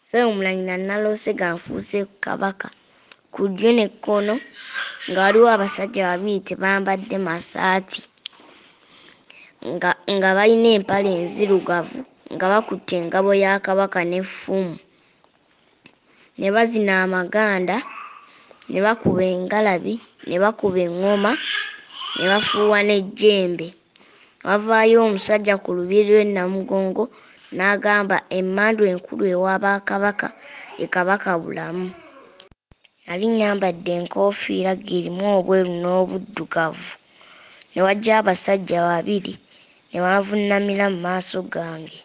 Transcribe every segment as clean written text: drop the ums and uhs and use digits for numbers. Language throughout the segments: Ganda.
Sseomulangi Naloose ganfuuse kabaka ku ddyo n'ekkono nga waliwo abasajja babiri tebambadde masaati nga balina empale enzirugavu nga bakutte engabo ya kabaka n'effumu ne bazina amaganda ne bakuba engalabi ne bakuba eŋŋoma ne bafuuwa n'ejjembe. Wavaayo omusajja ku lubiri lw'e Namugongo n'agamba emmandu enkulu ewa Bakabaka ye Kabakabulamu. Nali nyambadde enkoofiira ng'erimu obweru n'obuddugavu ne wajja abasajja babiri ne banvuunamira mu maaso gange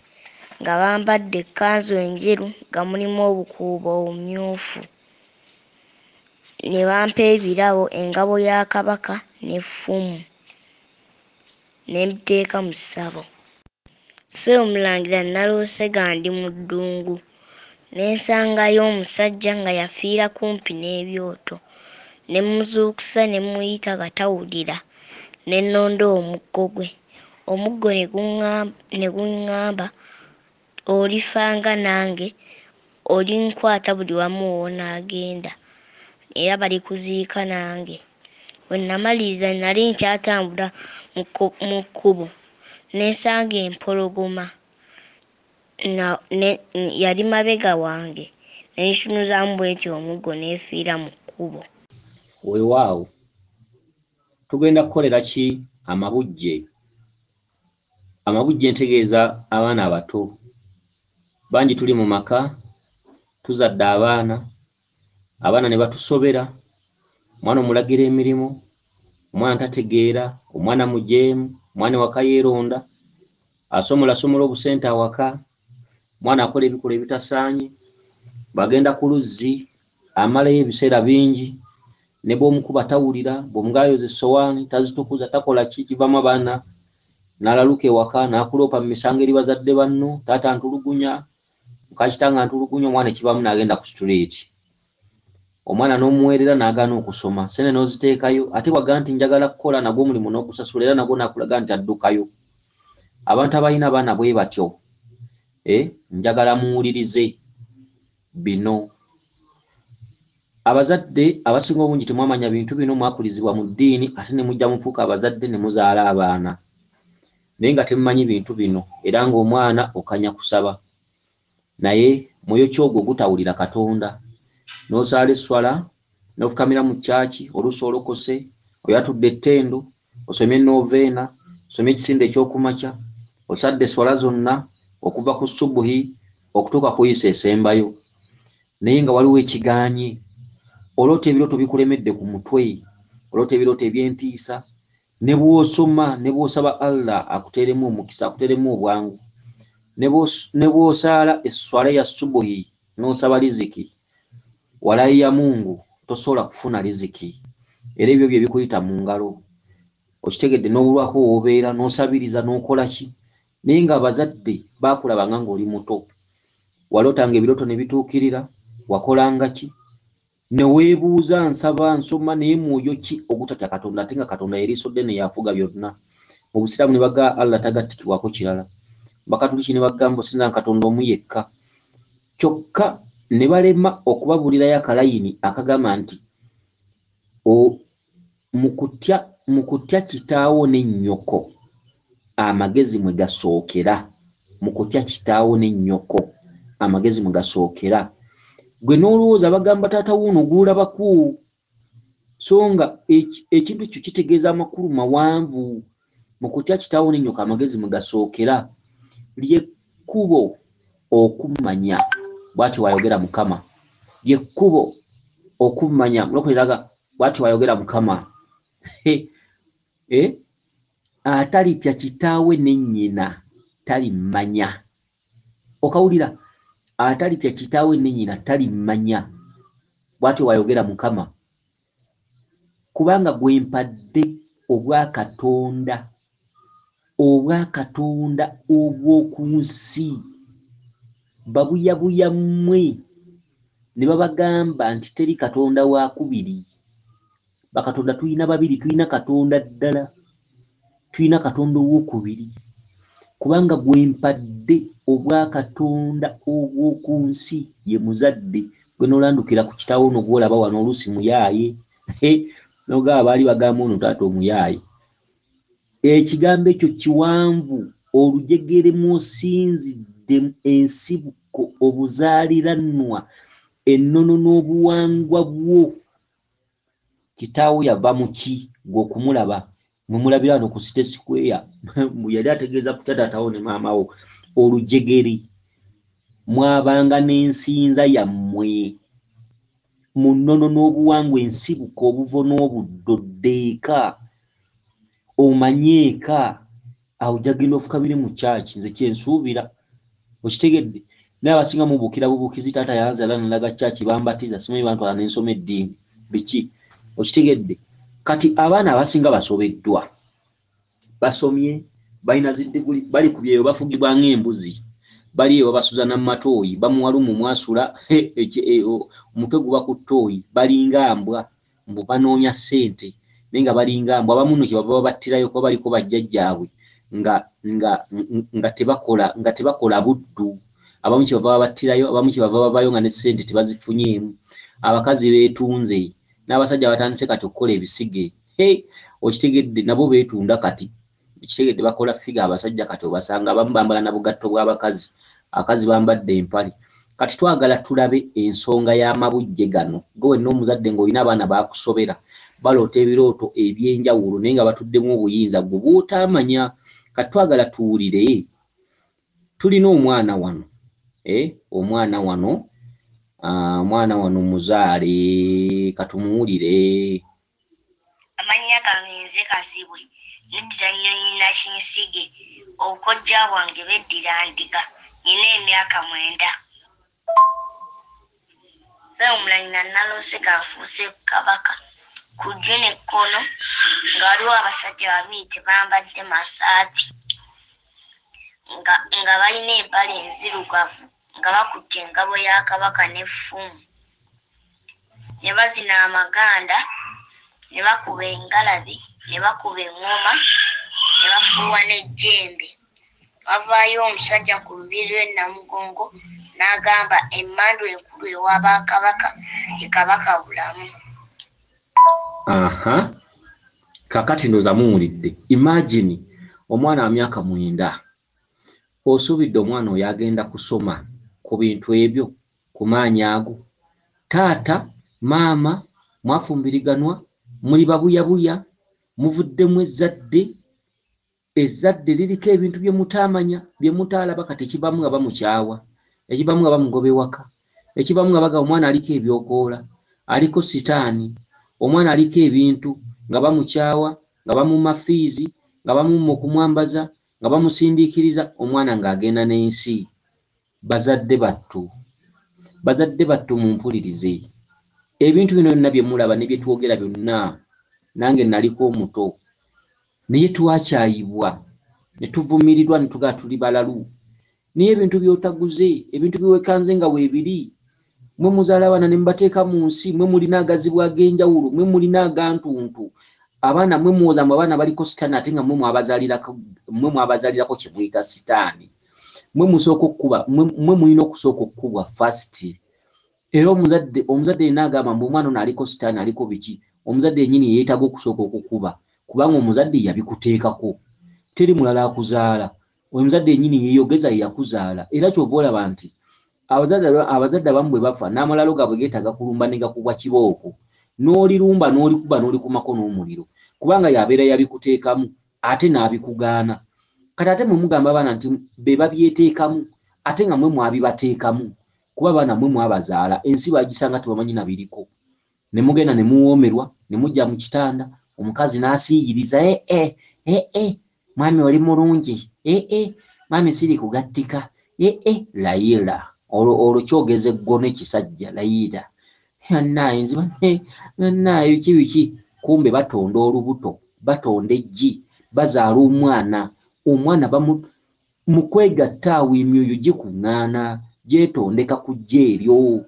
nga bambadde ekkanzu enjeru nga mulimu obukuubo obumyufu ne bampa ebirabo engabo ya Kabaka n'effumu ne mbiteeka mu ssabo. Sseomulangira Naloose nga ndi mu ddungu ne nsangayo omusajja nga yafiira kumpi n'ebyoto ne mmuzuukusa ne mmuyita nga tawulira ne nnonda omuggo gwe. Omuggo ne guŋŋamba olifanga nange olinkwata buli wamu w'onaagenda era balikuziika nange. Bwe namaliriza nali nkyatambula mu kkubo ne nsanga empologoma yali mabega wange ne nkitunuzaamu bw'eti omuggo n'efiira mu kkubo. Weewaawo tugenda kukolera ki amabujje? Amabujje ntegeeza abaana abato bangi tuli mu maka tuzadde abaana ne batusobera, omwana omulagira emirimu, omwana tategeera, omwana mujeemu, omwana waka yeeronda, asomola obusente awaka, omwana akola ebikolwa ebitasaanye, bagenda ku luzzi amalayo ebiseera bingi ne bw'omukuba tawulira, bw'omugaayoza essowaani tazitukuza, takola ki, kivaamu abaana n'alaluka ewaka n'akuloopa mu misango eri bazadde banno, taata ntulugunya, muka kitanga ntulugunya, omwana ekivaamu n'agenda ku streeti. Omwana n'omuweerera n'agaana okusoma, sente n'oziteekayo, ate waga nti njagala kukola nagwo omulimu n'ogusasula era nagwo n'akulaga nti addukayo. Abantu abalina abaana bwe batyo njagala muwulirize bino. Abazadde abasinga obungi temwamanya bintu bino, mwakulizibwa mu ddiini ate ne mujja mufuuka abazadde ne muzaala abaana naye nga temumanyi bintu bino era ng'omwana okanya kusaba naye mwoyo ki ogwo gutawulira Katonda, n'osaala esswala n'ofukamira mu kyaki oluusi olokose oyatudde ettendo, osomye nooveena, osomye ekisinde ekyokumakya, osadde esswala zonna okuva ku subuhi okutuuka ku yiisa esembayo naye nga waliwo ekigaanye. Oloota ebirooto bikulemedde ku mutwe, oloota ebirooto eby'entiisa, ne bw'osoma ne bw'osaba Allah akuteeremu omukisa, akuteeremu obwangu, ne bw'osaala esswala ya subuhi n'osaba riziki, walayi ya Mungu tosobola kufuna riziki era ebyo bye bikuyita mu ngalo. Okitegedde n'obulwako w'obeera n'osabiriza n'okola ki naye nga abazadde baakulabanga ng'oli muto, walootanga ebirooto ne bituukirira, wakolanga ki ne weebuuza nsaba nsoma naye mwoyo ki ogutatya Katonda ate nga Katonda yeriiso ddene yafuga byonna. Mu Busiraamu ne bagamba Allah tagattikibwako kirala, Bakatuliki ne bagamba osinza Katonda omu yekka, kyokka ne balema okubabuulirayo akalayini akagamba nti mu kutya kitaawo ne nnyoko amagezi mwe gasookera. Mu kutya kitaawo ne nnyoko amagezi mwe gasookera. Gwe n'olowooza bagamba taata wuuno guulabako, so nga ekintu ekyo kitegeeza amakulu mawanvu. Mu kutya kitaawo ne nnyoko amagezi mwe gasookera ly'ekkubo okumanya, bw'ati wayogera Mukama, ly'ekkubo okumanya, mulokoleraga bw'ati wayogera Mukama. Atalitya kitaawe ne nnyina talimanya. Okawulira? Atalitya kitaawe ne nnyina talimanya, bw'ati wayogera Mukama. Kubanga gwe mpadde obwakatonda obw'oku nsi. Babuyabuya mmwe ne babagamba nti teri Katonda wa kubiri. Bakatonda tulina babiri, tulina Katonda ddala, tulina Katonda ow'okubiri. kubanga gwempadde obwakatonda obw'oku nsi ye muzadde gwe nolandukira ku kitaawo no gwolaba wano oluusi muyaaye nogaba baali bagamba ono taata omuyaaye. Ekigambo ekyo kiwanvu, olujegere mw'osinzidde ensibuko, obuzaaliranwa, ennono n'obuwangwa bwo. Kitaawo yava mu ki gwe okumulaba mwe mulabira wano ku City Square yali ategeeza kutya taatawo ne maamawo olujegere mwabanga n'ensinza yammwe mu nnono n'obuwangwa, ensibuko, obuvo n'obudoddeeka omanyeeka awo jagenda ofuka biri mu kyaki. Nze kyensuubira okitegedde naye abasinga mubuukira bubuukizi taata yanzala nalaga kyaki bambatiza simanyi bantwala n'ensoma eddiini biki okitegedde. Kati abaana abasinga basobeddwa, basomye, balina ziddiguli, bali ku byeyo bafugibwa ng'embuzi, bali eyo babasuza n'amatooyi, bamuwalumu mwasula omutwe guba ku ttooyi, balinga mbwa mbu banoonya ssente naye nga balinga mbwa. Abamu nno kyebava babattirayo kuba baliko bajjajjaabwe nga tebakola buddu. Abamu kyebava babattirayo, abamu kyebava bavayo nga ne ssente tebazifunyeemu. Abakazi beetunze n'abasajja batandise kati okukola ebisige. Okitegedde nabo beetunda kati. Okitegedde bakola figa abasajja kati obasanga abamu bambala na bugatto bw'abakazi, abakazi bambadde empale. Kati twagala tulabe ensonga y'amabujje gano. Gwe wenna omuzadde ng'olina abaana baakusobera baloota ebirooto eby'enjawulo naye nga batuddemu obuyinza gwe bw'otaamanya. Kati twagala tuwulire, tulina omwana wano omwana wano muzaale katumuwulire. Amannya gange nze Kazibwe, nedda nnyonnyi Kinsige, obukojja bwange beddira ndiga, nina emyaka 9. Nze omulanyi Naloose ganfuuse kabaka ku ddyo n'ekkono nga waliwo abasajja babiri tebambadde masaati nga balina empale enzirugavu nga bakutte engabo ya kabaka n'effumu, ne bazina amaganda, ne bakuba engalabi, ne bakuba eŋŋoma, ne bafuuwa n'ejjembe. Wavaayo omusajja ku lubiri lw'e Namugongo n'agamba emmandu enkulu ewa Bakabaka ye Kabaka bulamu. Kakati ndoza muwulidde. Imagine omwana wa myaka 9 osuubidde omwana oyo agenda kusoma ku bintu ebyo ku maanyi ago. Taata maama mwafumbiriganwa, muli babuyabuya, muvuddemu ezzadde liriko ebintu bye mutaamanya bye mutaalaba. Kati ekibamu nga bamukyawa, ekibamu nga bamugoba ewaka, ekibamu nga baga omwana aliko ebyokoola, aliko sitaani, omwana aliko ebintu nga bamukyawa, nga bamumma fiizi, nga bamumma okumwambaza, nga bamusindiikiriza, omwana ng'agenda n'ensi. Bazadde battu mumpulirize. Ebintu bino byonna bye mulaba ne bye twogera byonna nange naliko omuto naye twakyayibwa ne tuvumirirwa ne tugaa tuli balalu. Naye ebintu by'otaguze, ebintu byewekanze nga weebiri, mwe muzaala abaana ne mubateeka mu nsi, mwe mulina agazibwa ag'enjawulo, mwe mulina agantuntu. Abaana mwe muwoza mu abaana baliko sitaani ate nga mwe mwabazaalirako kye muyita sitaani. Mwe musooka okkuba, mwe mulina okusooka okkubwa fasiti. Era omuzadde yenna agamba mbu omwana ono aliko sitaani aliko biki, omuzadde yennyini yeetaaga okusooka okukuba kubanga omuzadde yabikuteekako. Teri mulala akuzaala, omuzadde yennyini yeeyogeza ye yakuzaala. Era kyova olaba nti abazadde abamu bwe bafa n'amalalo gaabwe geetaaga kulumba ne gakubwa kibooko, n'olirumba n'olikuba n'olikumako n'omuliro kubanga yabeera yabikuteekamu ate n'abikugaana. Kati ate mwe mugamba abaana nti be babyeteekamu ate nga mwe mwabibateekamu kuba abaana mwe mwabazaala, ensi bagisanga tebamanyi na biriko. Ne mugenda ne muwoomerwa, ne mujja mu kitanda, omukazi n'asiiyiriza, mwami oli mulungi, mwami siri kugattika, layira. Olwo kyogeza eggone kisajja, layira. Bannaye biki, kumbe batonda olubuto, batonda eggi, bazaala omwana mu kwegatta awo emyoyo gikuŋŋaana, gyetondeka ku gye eryo.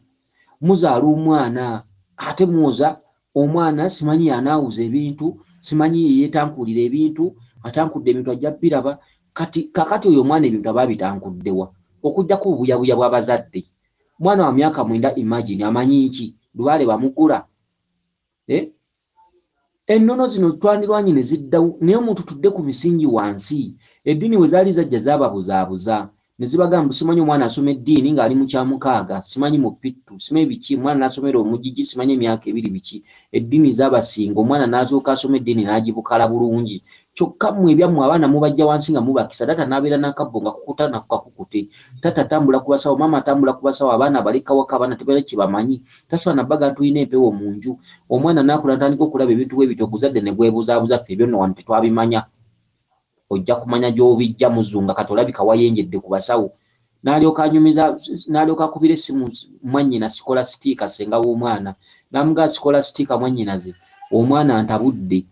Muzaala omwana ate mwoza omwana simanyi yanaawuza ebintu, simanyi yeetankulira ebintu, atankudde ebintu ajja biraba kakati oyo omwana ebintu abaabitankuddewa okujjako obuyabuya bw'abazadde. Mwana wa myaka 9 imagine amanyi nki lubaale bamugula. Ennono zino twandirwanyi ne ziddawo, naye omuntu tudde ku misingi wansi. Eddiini we zaali zajja zaababuzaabuza ne zibagamba simanyi omwana asoma eddiini ng'ali mu kyamukaaga, simanyi mu pittu, simanyi biki, omwana n'asomera omugigi, simanyi emyaka 2 biki. Eddiini zaabasinga, omwana n'asooka asoma eddiini n'agibukala bulungi. Kyokka mmwe ebyammwe abaana mubajja wansi nga mubakisa, taata n'abeera n'akabbo nga kukutana ku kakukute, taata atambula ku basawo, maama atambula ku basawo, abaana baleka waka, abaana tebalina kye bamanyi, tasobola nabbaga tulina empewo mu nju. Omwana n'akula n'atandika okulaba ebintu bwe bityo, oguzadde ne bwebuzaabuza ffe ebyo nno wano tetwabimanya. Ojja kumanya gy'obijja muzunga kati olabika wayenjedde ku basawo. N'alyoka anyumiza, n'alyoka akubira essimu mwannyina Sikolastika ssenga w'omwana, n'amugaa Sikolastika mwannyinaze, omwana antabudde.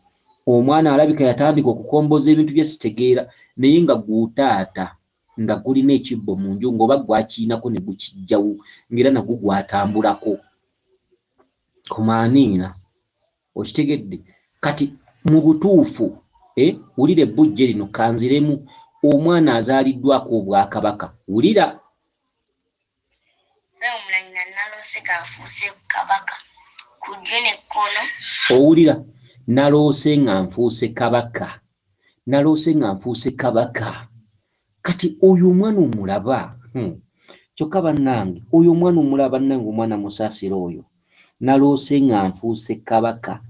Omwana alabika yatandika okukomboza ebintu bye sitegeera, naye nga gw'otaata nga gulina ekibbo mu nju ng'oba gwakiinako ne gukijjawo ng'era nagwo gwatambulako. Kumaaniina okitegedde? Kati mu butuufu wulira ebbujje lino kanziremu omwana azaaliddwako obwakabaka. Wulira omulanyina naloose kanfuuse kabaka ku ddyo n'ekkono. Owulira naloose nga nfuuse kabaka, naloose nga nfuuse kabaka. Kati oyo omwana omulaba, kyokka bannange oyo omwana omulaba nange omwana musaasira oyo, naloose nga nfuuse kabaka.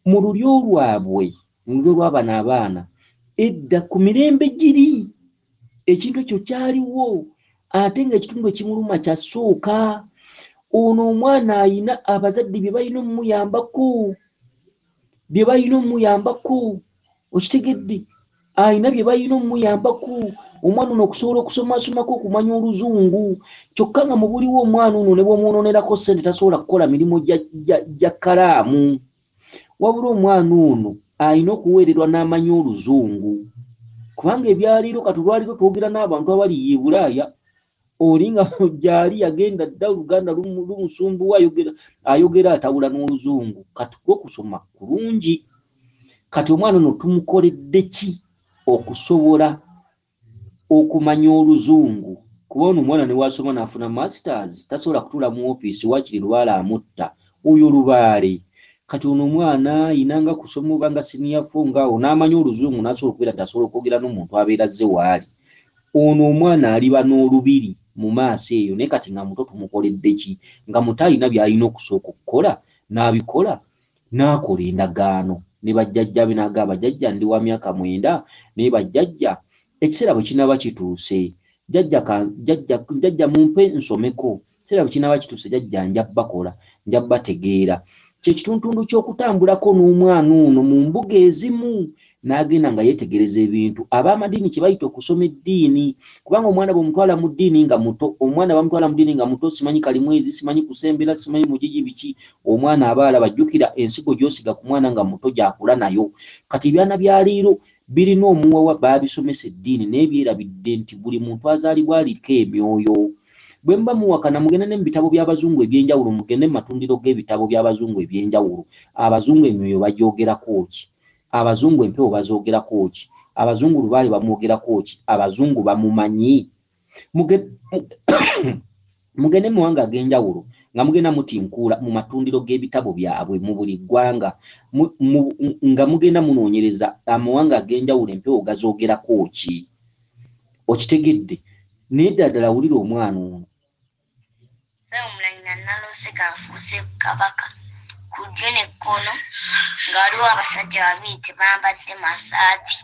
Mu lulyo lwabwe, mu lulyo lw'abano abaana edda ku mirembe giri ekintu ekyo kyaliwo, ate ng'ekitundu ekimuluma kyasooka. Ono omwana ayina abazadde bye balina omuyambako, bye balina omuyambako, okitegedde? Ayina bye balina omuyambako omwana ono okusobola okusomasomako okumanya Oluzungu. Kyokka nga mubuliwo omwana ono ne bw'omwononerako ssente tasobola kukola mirimu gya kalaamu. Wabula omwana ono ayina okuweererwa n'amanya Oluzungu, kubanga ebyaliiro kati olwaliiro twogera n'abantu abali ye Bulaaya, oli nga gyali yagenda dda Oluganda lumusumbuwa ayogera atawula n'Oluzungu. Kati gwe kusoma kulungi. Kati omwana ono tumukoledde ki okusobola okumanya Oluzungu? Kuba ono omwana ne wasoma n'afuna masters tasobola kutuula mu ofiisi wakiri Lubaale amutta oyo Lubaale. Kati ono omwana ayinanga kusoma obanga senior 4 ngaawo n'amanya Oluzungu n'asobola okubeera tasobola okwogera n'omuntu abeera azze waali. Ono omwana aliba n'olubiri mu maaso eyo, naye kati nga muto tumukoledde ki? Nga muto alina by'alina okusooka okukola n'abikola, n'akola endagaano ne bajjajja be n'agamba bajjajja ndi wa myaka 9 naye bajjajja ekiseera bwe kinaaba kituuse, jjajja mumpe nsomeko, ekiseera bwe kinaaba kituuse jjajja nja bakola, nja bategeera. Kyekitundu ky'okutambulako n'omwana ono mu mbuga ezimu n'agenda nga yeetegereza ebintu. Ab'amadiini kye bayita okusoma eddiini, kubanga omwana bw'omutwala mu ddiini nga muto, omwana bamutwala mu ddiini nga muto, simanyi kalimwezi, simanyi kusembera, simanyi mugigi biki, omwana abaala bajjukira ensigo gy'osiga ku mwana nga muto gy'akula nayo. Kati ebyana bya liiro birina omuwawa baabisomesa eddiini naye byerabidde nti buli muntu azaalibwa aliko emyoyo. Bwe mba muwakana mugende ne mu bitabo by'Abazungu eby'enjawulo, mugende mu matundiro g'ebitabo by'Abazungu eby'enjawulo. Abazungu emyoyo bagyogerako ki? Abazungu empewo bazoogerako ki? Abazungu Lubaale bamwogerako ki? Abazungu bamumanyi? Mugende mu mawanga ag'enjawulo nga mugenda mutinkuula mu matundiro g'ebitabo byabwe mu buli ggwanga nga mugenda munoonyereza amawanga ag'enjawulo empewo gazoogerako ki? Okitegedde? Naye ddala wulira omwana ono. Omulanyina naloose kanfuuse kabaka ku ddyo n'ekkono nga waliwo abasajja babiri tebambadde masaati.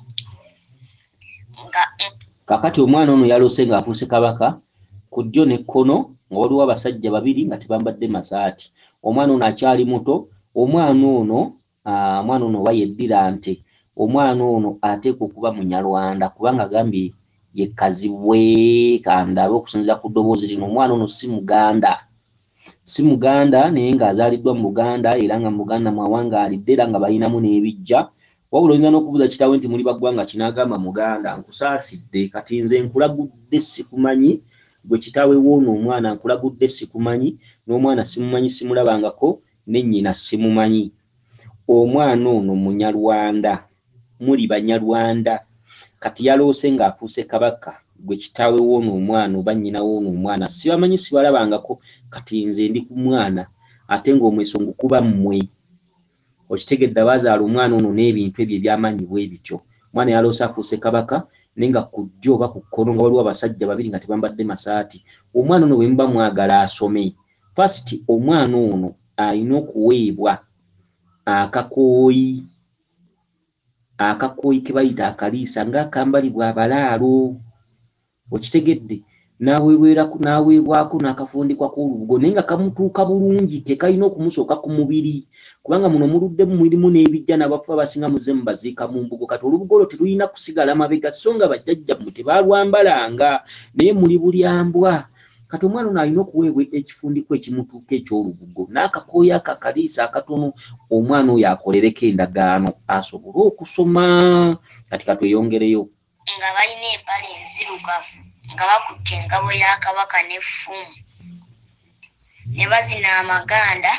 Kakati omwana ono yaloose ng'afuuse kabaka ku ddyo n'ekkono nga waliwo abasajja babiri nga tebambadde masaati. Omwana ono akyali muto. Omwana ono oba yeddira nte. Omwana ono ateekwa okuba Munyarwanda kubanga agambye ye kazibwe kandabe okusinziira ku ddoboozi lino. Omwana ono si Muganda naye ng'azaaliddwa mu Buganda era nga mu Buganda mwawangaalidde era nga balinamu n'ebijja. Wabula oyinza n'okubuuza kitaawe nti muli baggwanga kinaagamba Muganda. Nkusaasidde kati nze nkulagudde sikumanyi, gwe kitaawe w'ono omwana nkulagudde sikumanyi, n'omwana simumanyi simulabangako, ne nnyina simumanyi. Omwana ono Munyarwanda, muli Banyarwanda. kati yaloose ng'afuuse kabaka gwe kitaawe w'ono omwana oba nnyina w'ono omwana sibamanyi sibalabangako kati nze ndi ku mwana ate ng'omwesonga kuba mmwe okitegedde bazaala omwana ono n'ebintu ebyo ebyamanyi bwe bityo omwana yaloose afuuse kabaka naye nga ku ddyo oba ku kkono nga waliwo abasajja babiri nga tebambadde masaati omwana ono bwe muba mwagala asome fasiti omwana ono alina okuweebwa akakooyi ke bayita akaliisa ng'akambalibwa abalaalo okitegedde n'aweebwako n'akafundikwako olubugo naye nga kamutuuka bulungi tekalina okumusooka ku mubiri kubanga muno muluddemu mulimu n'ebijja n'abafu abasinga muzemu baziika mu mbugo kati olubugo olwo terulina kusigala mabega so nga bajjajjammwe tebaalwambalanga naye muli bulyambwa kati omwana ono alina okuweebwa ekifundiko ekimutuuka eky'olubugo n'akakooyi akakaliisa akatono omwana oyo akolereko endagaano asobole okusoma kati katweyongereyo nga balina empale enzirugavu nga bakutte engabo ya kabaka n'effumu ne bazina amaganda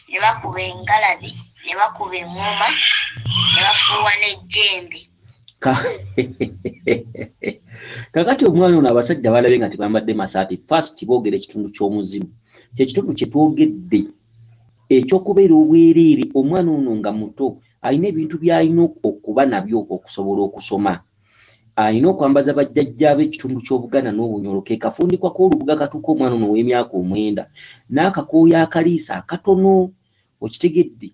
ne bakuba engalabi ne bakuba eŋŋoma ne bafuuwa n'ejjembe kakati omwana ono abasajja balabe nga tebambadde masaati fasiti boogera ekitundu ky'omuzimu kyekitundu kye twogedde ekyokubeera obwereere omwana ono nga muto alina ebintu by'alina okuba nabyo okusobola okusoma alina okwambaza bajjajjaabe ekitundu ky'obuganda n'obunyolo ke kafundikwako olubuga katuuka omwana ono ow'emyaka 9 n'akakooya akaliisa akatono okitegedde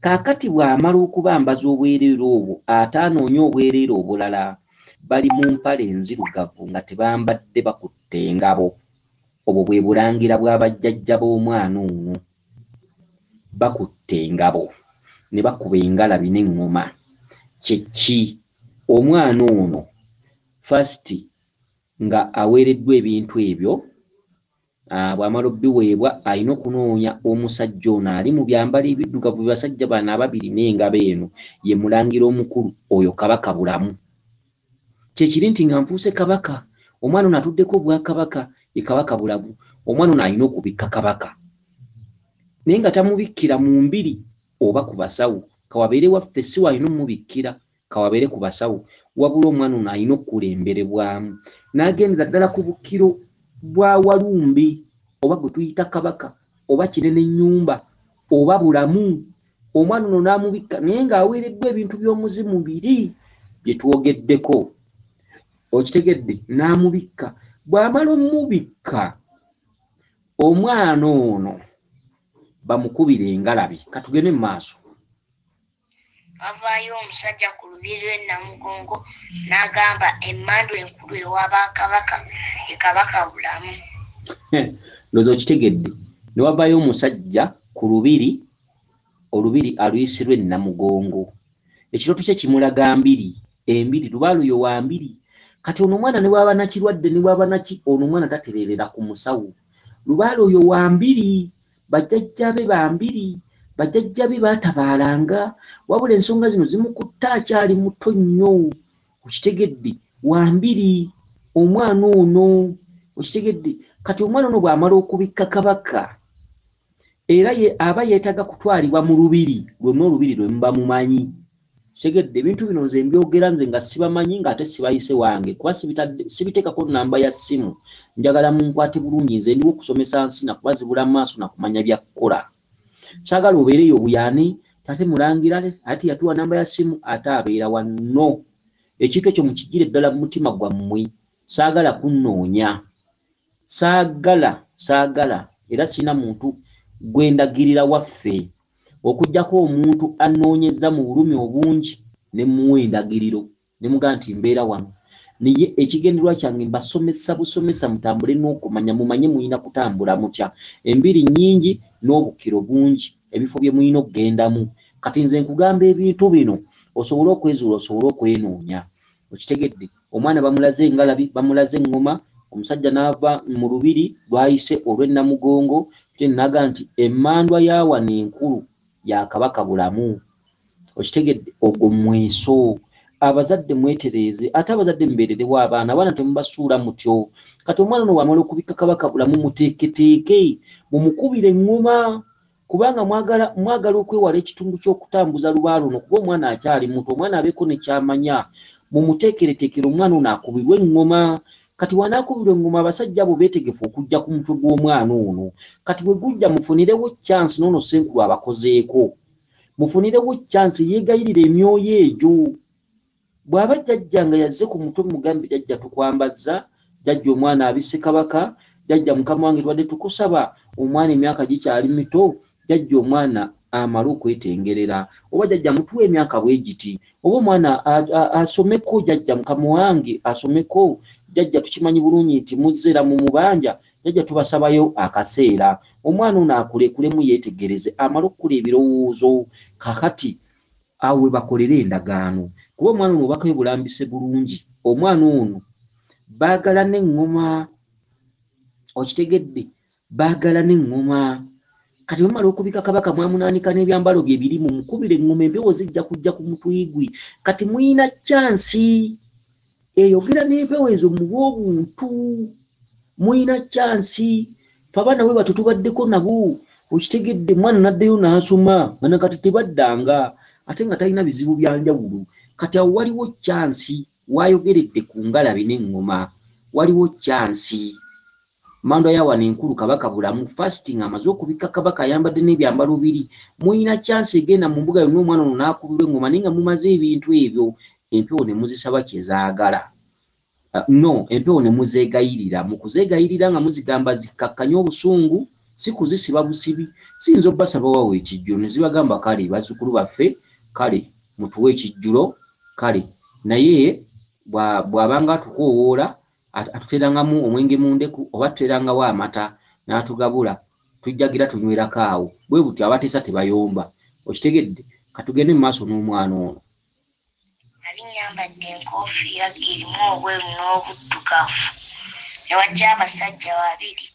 kaakati bw'amala okubambaza obwereere obwo ate anoonye obwereere obulala bali mu mpale enzirugavu nga tebambadde bakutte engabo obwo bwe bulangira bw'abajjajja b'omwana ono bakutte engabo ne bakuba engalabi n'eŋŋoma kyeki omwana ono fasiti nga aweereddwa ebintu ebyo bw'amala obbiweebwa alina okunoonya omusajja ono ali mu byambalo ebiddugavu basajja bano ababiri n'engabo eno ye mulangira omukulu oyo kabaka bulamu kyekiri nti nga nfuuse kabaka omwana ono atuddeko obwakabaka ye kabaka bulamu omwana ono alina okubikka kabaka naye nga tamubikkira mu mbiri oba ku basawo kawabeere waffe si walina omubikkira kawabeere ku basawo wabula omwana ono alina okukulemberebwamu n'agendera ddala ku bukkiro bwa walumbe oba gwe tuyita kabaka oba kinene nnyumba oba bulamu omwana ono n'amubikka naye ng'aweereddwa ebintu by'omuzimu biri bye twogeddeko okitegedde n'amubikka bw'amala omubikka omwana ono bamukubira engalabi katugende mu maaso wavaayo omusajja ku lubiri lw'e-Namugongo n'agamba emmandu enkulu ew'Abakabaka ye kabaka bulamu ndowooza okitegedde ne wavaayo omusajja ku lubiri olubiri aluyisirwa e-Namugongo ekirooto kye kimulaga mbiri embiri lubaalo yo wa mbiri kati ono omwana ne bw'aba nakirwadde ne bw'aba naki ono omwana tatereerera ku musawo lubaalo oyo wa mbiri bajjajja be ba mbiri bajjajja be baatabaalanga wabula ensonga zino zimukutte akyali muto nnyo okitegedde wa mbiri omwana ono okitegedde kati omwana ono bw'amala okubikka kabaka era ye aba yeetaaga kutwalibwa mu lubiri lwonna olubiri lwe muba mumanyi segedde ebintu bino nze mbyogera nze nga sibamanyi ng'ate sibayise wange kuba sibiteekako nnamba ya ssimu njagala munkwate bulungi nze ndiwo okusomesa nsi nakuba zibula maaso nakumanya byakukola saagala obeereyo obuyani ate mulangira ati yatuwa namba ya ssimu ate abeera wanno ekintu ekyo mukigire ddala mu mutima gwammwe saagala kunnoonya saagala era sina muntu gwendagirira waffe okujjako omuntu anoonyeza mu bulumi obungi ne muwa endagiriro ne mugaa nti mbeera wano naye ekigendererwa kyange mbasomesa busomesa mutambule n'okumanya mumanye muyina kutambula mutya embiri nnyingi n'obukiro bungi ebifo bye muyina okgendamu kati nze nkugamba ebintu bino osobole okwezuula osobole okwenoonya okitegedde omwana bamulaze engalabi bamulaze eŋŋoma omusajja n'ava mu lubiri lwayise olw'e-Namugongo te naga nti emmandwa y'awano enkulu ya kabaka bulamu okitegedde ogwo mweso abazadde mwetereeze ate abazadde mubeererewo abaana temubasuula mutyo kati omwana ono wamala okubikka kabaka bulamu muteeketeeke mumukubire eŋŋoma kubanga mwagala okwewala ekitundu ky'okutambuza lubaalo no kuba omwana akyali muto omwana abeeko ne kyamanya mumuteekereteekera omwana ono akubirwe eŋŋoma. Kati wanaakubirwa eŋŋoma abasajja abo beetegefu okujja ku mutwe gw'omwana ono. Kati bwe gujja mufunirewo chance n'ono Ssenkulu abakozeeko, mufunirewo chance yeegayirira emyoyo egyo. Bw'aba jjajja nga yazze ku mutwe mugambe jjajja tukwambazza, jjajja omwana abisse kabaka, jjajja mukama wange twadde tukusaba, omwana emyaka gikyali mito, jjajja omwana amale okwetengerera, oba jjajja mutuwa emyaka bwe giti, oba omwana asomeko, jjajja mukama wange asomeko, jjajja tukimanyi bulungi nti muzzeera mu mubanja, jjajja tubasabayo akaseera, omwana ono akulekulemu yeetegereze amale okukula ebirowoozo. Kakati awo we bakolera endagaano, kuba omwana ono obaka bulambise bulungi, omwana ono baagala n'eŋŋoma, okitegedde, baagala n'eŋŋoma. Kati bamala okubika kabaka mwamunaanika n'ebyambalo bye biri mu mukubire eŋŋoma, empewo zijja kujja ku mutwe gwe. Kati muyina chansi eyogera n'empewo ezo muba obuntu, muyina chansi. Fe abaana bwe bato tubaddeko nabo, okitegedde, mwana n'addeyo n'asoma nga nakati tebaddanga ate nga talina bizibu bya njawulo. Kati awo waliwo chansi wayogeredde ku ngalabi n'eŋŋoma, waliwo chansi. Mando ya wano enkulu kabaka bulamu fasting amaze okubika kabaka ayambadde n'ebyambalo biri, muyina chance egenda mu mbuga yonna omwana ono n'akubirwa eŋŋoma naye nga mumaze ebintu ebyo, empewo ne muzisaba kye zaagala. No, empewo ne muzeegayirira, mu kuzeegayirira nga muzigamba zikkakkanye obusungu, si kuzisiba busibi. Siyinza obbasaba wawe ekijjulo ne zibagamba kale bazzukulu baffe, kale mutuwe ekijjulo, kale naye bw'abanga atukoowoola atuterangamu omwenge mu ndeku oba tuterangawo amata n'atugabula, tujjagira tunywerako awo, bwe butyo abateesa tebayomba. Okitegedde? Katugende mu maaso n'omwana ono. Nali nyambadde enkoofiira erimu obweru n'obuddugavu, ne wajja abasajja babiri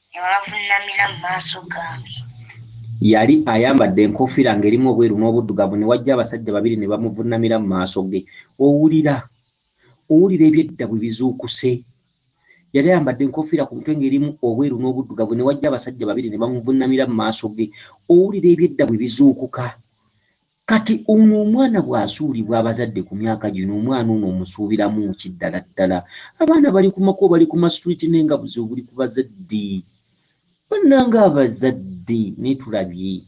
ne bavunnamira mu maaso gange. Yali ayambadde enkoofiira ng'erimu obweru n'obuddugavu ne wajja abasajja babiri ne bamuvunnamira mu maaso ge. Owulira ebyedda bwe bizuukuse. Yali ayambadde enkoofiira ku mutwe ng'erimu obweru n'obuddugavu ne wajja abasajja babiri ne bamuvunnamira mu maaso ge. Owulira ebyedda bwe bizuukuka. Kati ono omwana bw'asuulibwa abazadde ku myaka gino, omwana ono omusuubiramu ki ddala ddala? Abaana bali ku makubo, bali ku masituliiti naye nga buzibu buli ku bazadde. Bannanga abazadde naye tulabye.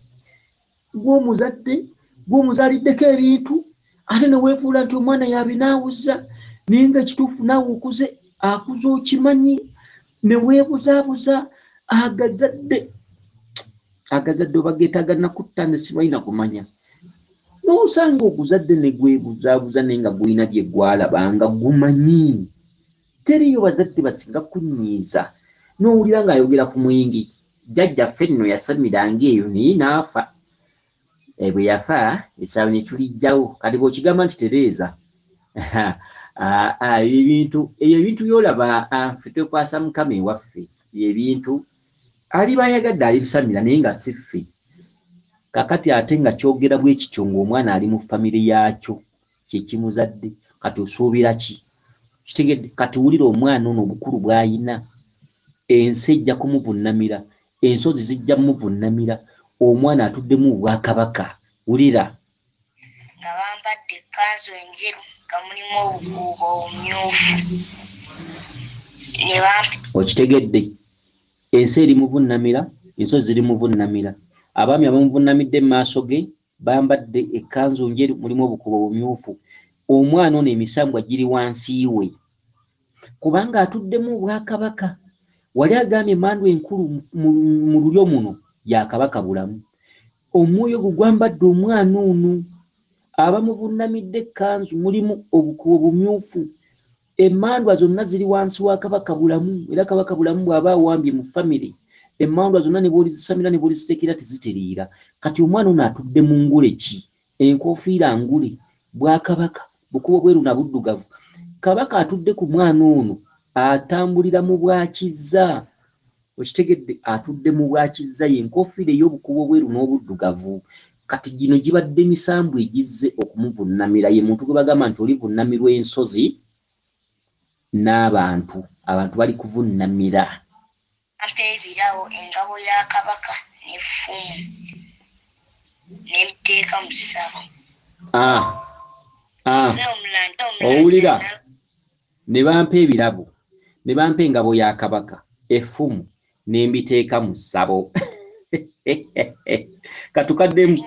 Gw'omuzaaliddeko ebintu ate ne weefuula nti omwana yabinaawuza, naye nga ekituufu naawe akuze okimanyi, ne weebuzaabuza. Agazadde oba geetaaga nakutta ne sibalina kumanya. N'osanga oguzadde ne gwebuzaabuza naye nga gulina bye gwalabanga gumanyi. Teriyo bazadde basinga kunyiiza. N'owulira ng'ayogera ku mwingi, jjajjaffe nno yasamiranga eyo naye n'afa. Bwe yafa essaawa ne tulijjawo. Kati bw'okigamba nti Tereeza, ebyo ebintu by'olaba ffe twekwasa Mukama ewaffe, ebintu aliba ayagadde alibisamira naye nga si ffe. Kakati ate nga kyogera bwe kityo ng'omwana ali mu famire yaakyo kye kimuzadde, kati osuubira ki? Kitegedde? Kati wulira omwana ono obukulu bw'ayina, ensi ejja kumuvunnamira, ensozi zijja mumuvunnamira, omwana atuddemu obwakabaka. Wulira nga bambadde ekkanzu enjeru nga mulimu obukuubo obumyufu. Okitegedde? Ensi eri muvunnamira, ensozi ziri muvunnamira. Abaami abamuvunnamidde mu maaso ge bambadde ekkanzu njeru mulimu obukuubo bumyufu. Omwana ono emisambwa giri wansi we kubanga atuddemu obwakabaka. Wali agambye emmandu enkulu mu lulyo muno ya kabaka bulamu. Omwoyo gwe gwambadde omwana ono. Abamuvunnamidde ekkanzu mulimu obukuubo bumyufu. Emmandwa zonna ziri wansi wa kabaka bulamu, era kabaka bulamu bw'aba awambye mu famire, emmandwa zonna ne bw'olizisamira ne bw'olizitekera tezitereera. Kati omwana ono atudde mu ngule ki? Enkoofiira ngule, bwakabaka, bukubo bweru na buddugavu. Kabaka atudde ku mwana ono atambulira mu bwakizza. Okitegedde? Atudde mu bwakizza, y'enkoofiira ey'obukubo bweru n'obuddugavu. Kati gino gibadde misambu egizze okumuvunnamira. Ye muntu gwe bagamba nti olivunnamirwa ensozi n'abantu, abantu bali kuvunnamira. Ampa ebirawo engabo ya kabaka n'effumu n'ebiteeka mu ssabo. owulira ne bampa ebirabo ne bampa engabo ya kabaka effumu ne mbiteeka mu ssabo katukaddemu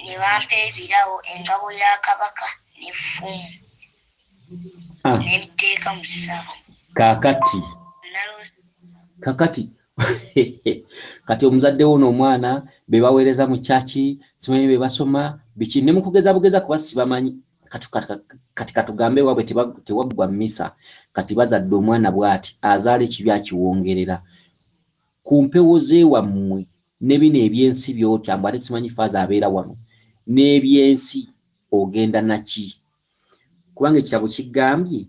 ne bampa ebirawo engabo ya kabaka n'effumu ne mbiteeka mu ssabo. kakati kati omuzadde wo n'omwana be baweereza mu kyaki simanyi be basoma biki ne mukugeza bugeza kuba sibamanyi kati katugambe wabwe tewaggwa mmisa kati bazadde omwana bw'ati azaala ekibi akiwongerera ku mpewo zeewammwe ne bino ebyensi byotya mbw ate simanyi faaza abeera wano n'ebyensi ogenda naki kubanga ekitabo kigambye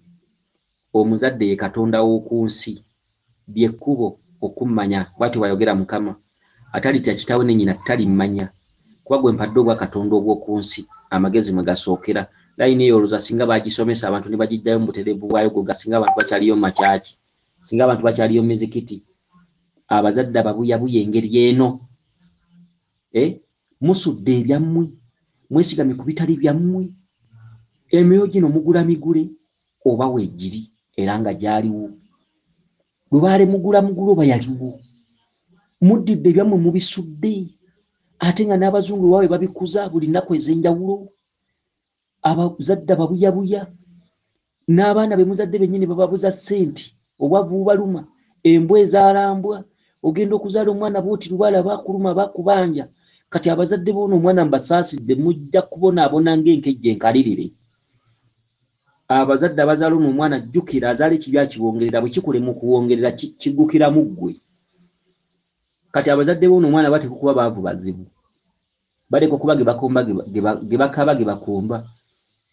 omuzadde ye katonda w'oku nsi lyekkubo okummanya bw'atyo bw'ayogera Mukama atalitya kitaawe ne nnyina talimmanya kuba gwe mpadde obwa katonda obw'oku nsi amagezi mwe gasookera layini eyo olowooza singa baagisomesa abantu ne bagijjayo mu butereevu bwayo goga singa abantu bakyaliyo mu makyaki singa abantu bakyaliyo mu mizikiti abazadde ababuyabuya engeri eno musudde ebyammwe mwesigamye ku bitali byammwe emyoyo gino mugula migule oba weegiri era nga gyaliwo lubaale mugula oba yaliwo muddidde ebyammwe mubisudde ate nga n'abazungu lwawe babikuza buli nnaku ez'enjawulo abazadde ababuyabuya n'abaana be muzadde bennyini bababuza ssente obwavu bubaluma embwa ezaalambwa ogenda okuzaala omwana bwoti lwala baakuluma baakubanja kati abazadde boona omwana mbasaasidde mujja kubonaabona ng'enkejje enkalirire abazadde abazaala ono omwana jjukira azaala ekibi akiwongerera bwe kikulema okuwongerera kiggukiramu ggwe kati abazadde boona omwana bateeka okuba baavu bazibu baleka okuba ge bakaba ge bakomba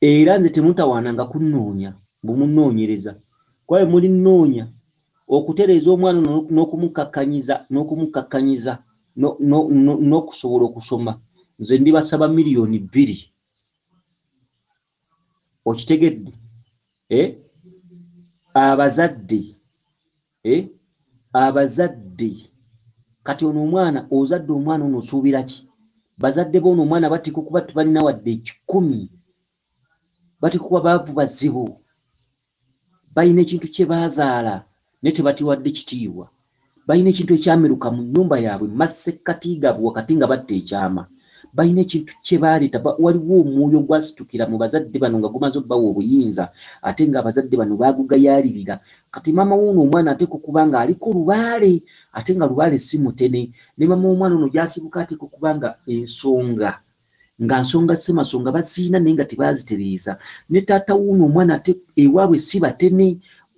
era nze temutawaananga kunnoonya bumunoonyereza kwabe muli nnoonya okutereeza omwana n'okumukakkanyiza n'okusobola okusoma nze ndibasaba $2,000,000 okitegedde abazadde kati ono omwana ozadde omwana ono osuubira ki bazadde boona omwana bateeka okuba tebalina wadde 10 bateeka okuba baavu bazibu balina ekintu kye baazaala naye tebatiwadde kitiibwa balina ekintu ekyameruka mu nnyumba yaabwe massekkatiigabwe wakati nga batta ekyama balina ekintu kye baaleeta waliwo omwoyo gwasitukira mu bazadde bano nga gumaze obbawa obuyinza ate nga abazadde bano baagugayaalirira kati maama w'ono omwana ateeka okuba nga aliko lubaale ate nga lubaale si mutene ne maama w'omwana ono gyasibuka ateeka okuba nga nsonga semasonga baziina naye nga tebaazitereeza ne taata w'ono omwana ate ewaabwe si batene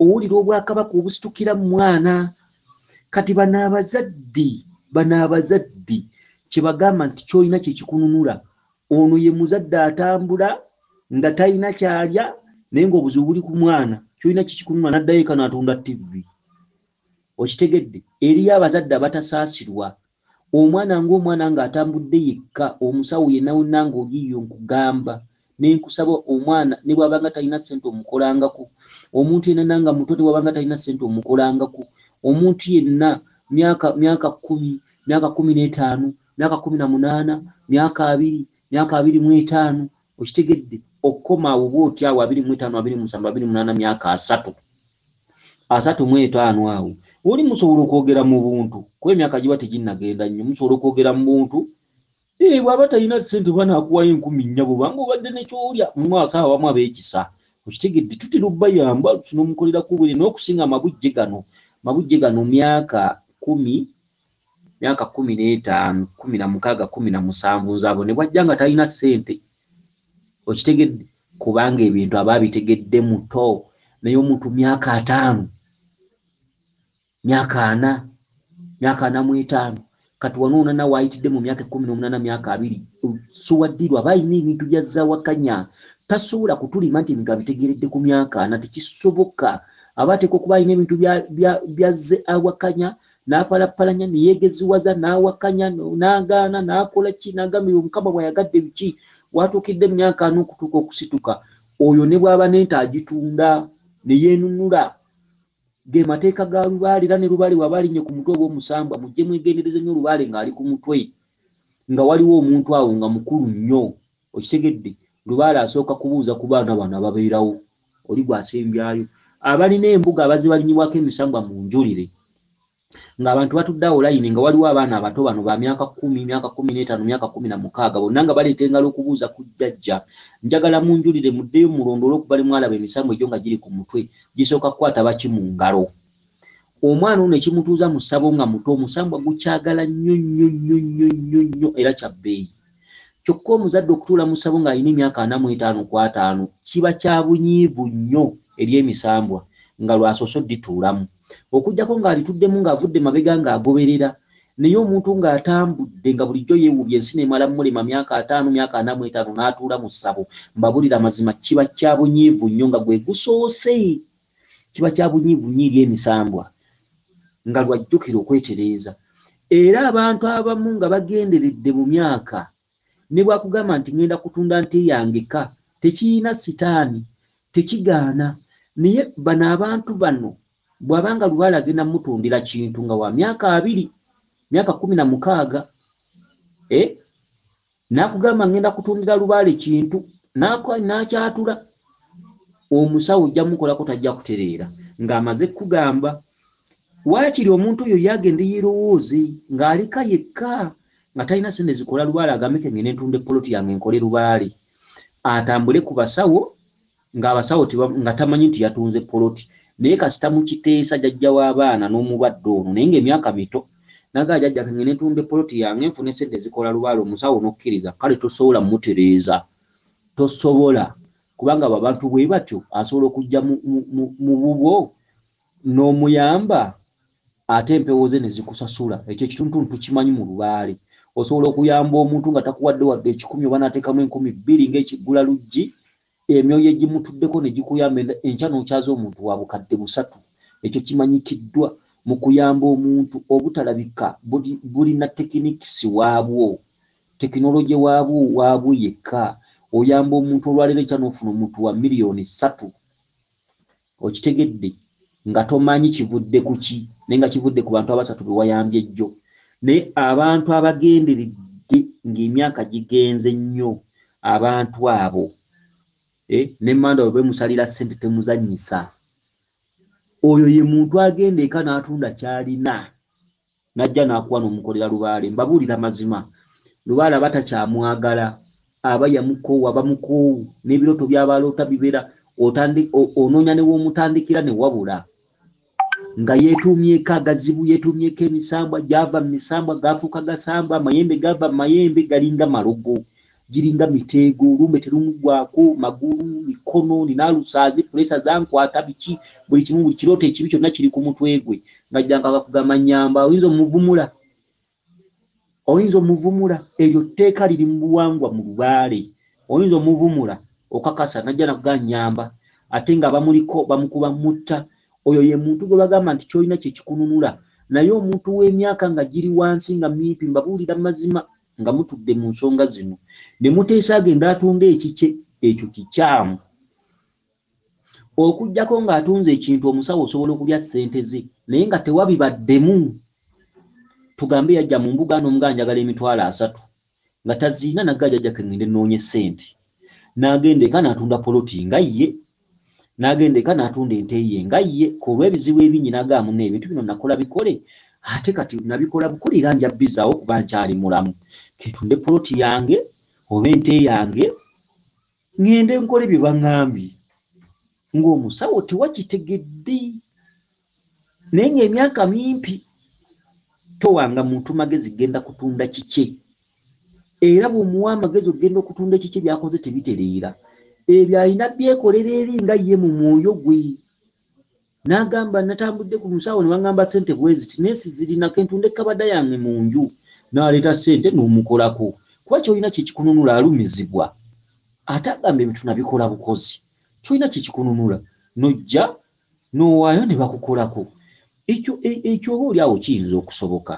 owulira obwakabaka obusitukira mu mwana kati bano abazadde kye bagamba nti ky'olina kye kikununula ono ye muzadde atambula nga talina kyalya naye ng'obuzibu buli ku mwana ky'olina kye kikununula n'addayo eka n'atunda TV okitegedde eriyo abazadde abatasaasirwa omwana ng'omwana ng'atambudde yekka omusawo yenna wonna ng'ogiyo nkugamba nenkusaba omwana ne bw'abanga talina ssente omukolangako omuntu yenna nga muto ne bw'abanga talina ssente omukolangako omuntu yenna myaka 10 myaka 15 myaka 18 myaka 20 myaka 25 okitegedde okukoma awo bw'oti awo 25 27 28 myaka 35 awo oli musobola okwogera mu buntu kuba emyaka giba teginnagenda nnyo musobola okwogera mu buntu bw'aba talina ssente oba naakuwayo 10,000 bwobanga obadde nekyolya mu maaso awo abamu abeekisa okitegedde tutera obbayamba tunomukolerako bwere n'okusinga amabujje gano myaka 10 myaka 15 16 17 nzaabo ne bwajja nga talina ssente okitegedde kubanga ebintu aba bitegedde muto naye omuntu myaka 5 myaka 4 myaka 45 kati wano na waayitidde mu myaka 18 myaka 2 suwaddirwa bayina ebintu byazzawakanya tasobola kutulima nti ebintu abitegeredde ku myaka 4 tekisoboka abateeka okuba alina ebintu byazze awakanya n'apalapalanya neyeegeziwaza n'awakanya n'agaana n'akola ki n'agambira omukama bw'ayagadde biki watuukidde mu myaka 4 okutuuka okusituka oyo ne bw'aba n'ente agitunda ne yeenunula ge mateeka ga lubaale era ne lubaale wabaalinnye ku mutwe ogw'omusambwa mujje mwegendereze nnyo lubaale ng'ali ku mutwe nga waliwo omuntu awo nga mukulu nnyo okitegedde lubaale asooka kubuuza ku baana bano ababeerawo oli gwasembyayo abalina embuga abazibalinyibwako emisambwa mu njulire ng'abantu batudde awo layini nga waliwo abaana abato bano ba myaka 10 myaka 15 myaka 16 bonna nga baleeta engalo okubuuza ku jjajja njagala mu njulire muddeyo mulondole okuva ne mwalaba emisambwa egyo nga giri ku mutwe gisooka kukwata baki mu ngalo omwana ono ekimutuuza mu ssabo nga muto omusambwa gukyagala nnyo nnyo nnyo nnyo nnyo nnyo era kya bbeeyi kyokka omuzadde okutuula mu ssabo ng'alina emyaka 45 ku 5 kiba kya bunyiivu nnyo eri emisambwa nga lwasoose oddituulamu okujjako ng'alituddemu ng'avudde mabega ng'agoberera naye omuntu ng'atambudde nga bulijjo yeewuubye ensi neemala mulema myaka 5 myaka 45 n'atuula mu ssabo mbabulira mazima kiba kya bunyiivu nnyo nga gwe gusoose kiba kya bunyiivu nnyo eri emisambwa nga lwajjukira okwetereeza era abantu abamu nga bagenderedde mu myaka ne bwakugamba nti ngenda kutunda nte yange ka tekiyina sitaani tekigaana naye bano abantu bano bw'abanga lubaale agenda mutundira kintu nga wa myaka 2 myaka 16 n'akugamba ngenda kutundira lubaale kintu n'akyatula omusawo ojja mukolako tajja kutereera ng'amaze kugamba waakiri omuntu oyo yagende yerowooze ng'alika yekka nga talina sente zikola lubaale agambe ke ngende ntunde poloti yange nkole lubaale atambule ku basawo ng'abasawo nga tamanyi nti yatunze poloti naye kasita mukiteesa jjajja w'abaana n'omubadde ono naye ng'emyaka mito naga jjajja ke ngende ntunde poloti yange nfune sente zikola lubaale omusawo n'okkiriza kale tosobola mutereeza tosobola kubanga abantu bwe batyo asobola okujja mu bubwo n'omuyamba ate empewo ze ne zikusasula ekyo ekitundu tukimanyi mu lubaale osobola okuyamba omuntu nga takuwadde wadde 10 oba n'ateekamu 20 ng'ekiggula luggi emyoyo egimutuddeko ne gikuyamba enkya n'okyaza omuntu wa bukadde 3 ekyo kimanyikiddwa mu kuyamba omuntu obutalabika bulina tekinikisi waabwo tekinologi waabwo yekka oyamba omuntu olwaleero enkya n'ofuna omuntu wa miliyoni 3 okitegedde nga tomanyi kivudde ku ki naye nga kivudde ku bantu abasatu be wayambye ejjo naye abantu abagenderedde ng'emyaka gigenze nnyo abantu abo n'emmanda bwe bemusalira ssente temuzannyisa oyo ye muntu agenda eka n'atunda kyalina n'ajja n'akuwa n'omukolera lubaale mbabuulira mazima lubaale aba takyamwagala aba yamukoowa bamukoowu n'ebirooto by'abaloota bibera onoonya ne w'omutandikira ne wabula nga yeetuumyeko agazibu yeetuumyeko emisambwa gyava mu misambwa gaafuuka gasambwa amayembe gava mu mayembe galinga malogo giringa miteego olumbe terumugwako magulu mikono ninaalusaazi pulesa zankwata biki buli kimu buli kirooto ekibi kyonna kiri ku mutwe gwe ng'ajjanga akakugamba nyamba oyinza omuvumula eryo tteeka liri mu buwangwa mu lubaale oyinza omuvumula okakasa najja nakugamba nyamba ate nga bamuliko bamukuba mutta oyo ye muntu gwe bagamba nti kyolina kye kikununula naye omuntu w'emyaka nga giri wansi nga miipi mbabuulira mazima nga mutudde mu nsonga zino ne muteesa agenda atunda ekikye ekyo kikyamu okujjako ng'atunze ekintu omusawo osobola okulya ssente ze naye nga tewabibaddemu tugambe yajja mu mbuga n'omugaa njagala emitwalo 3 nga taziina nagajjajja ke ngende noonye ssente n'agenda eka n'atunda poloti nga ye n'agenda eka n'atunda ente ye nga ye kulw'ebizibu ebingi n'agaamu n'ebintu bino nakola bikole ate kati nabikola bukulira nja bizaawo kuba nkyali mulamu ketunde poloti yange oba ente yange ngende nkole bye baŋŋambye ng'omusawo tewakitegedde naye ng'emyaka mimpi towanga muntu magezi genda kutunda kike era bw'omuwa amagezi ogenda okutunda ekike byakoze tebitereera ebyo alina byekolera eri nga ye mu mwoyo gwe n'agamba natambudde ku musawo ne baŋŋamba ssente bweziti neesi zirina kentunde kabada yange mu nju n'aleeta ssente n'omukolako kuba kyolina kyekikununula alumizibwa ate agamba ebintu nabikola bukozi kyolina kyekikununula nojja n'owaayo ne bakukolako ekyo oba oli awo kiyinza okusoboka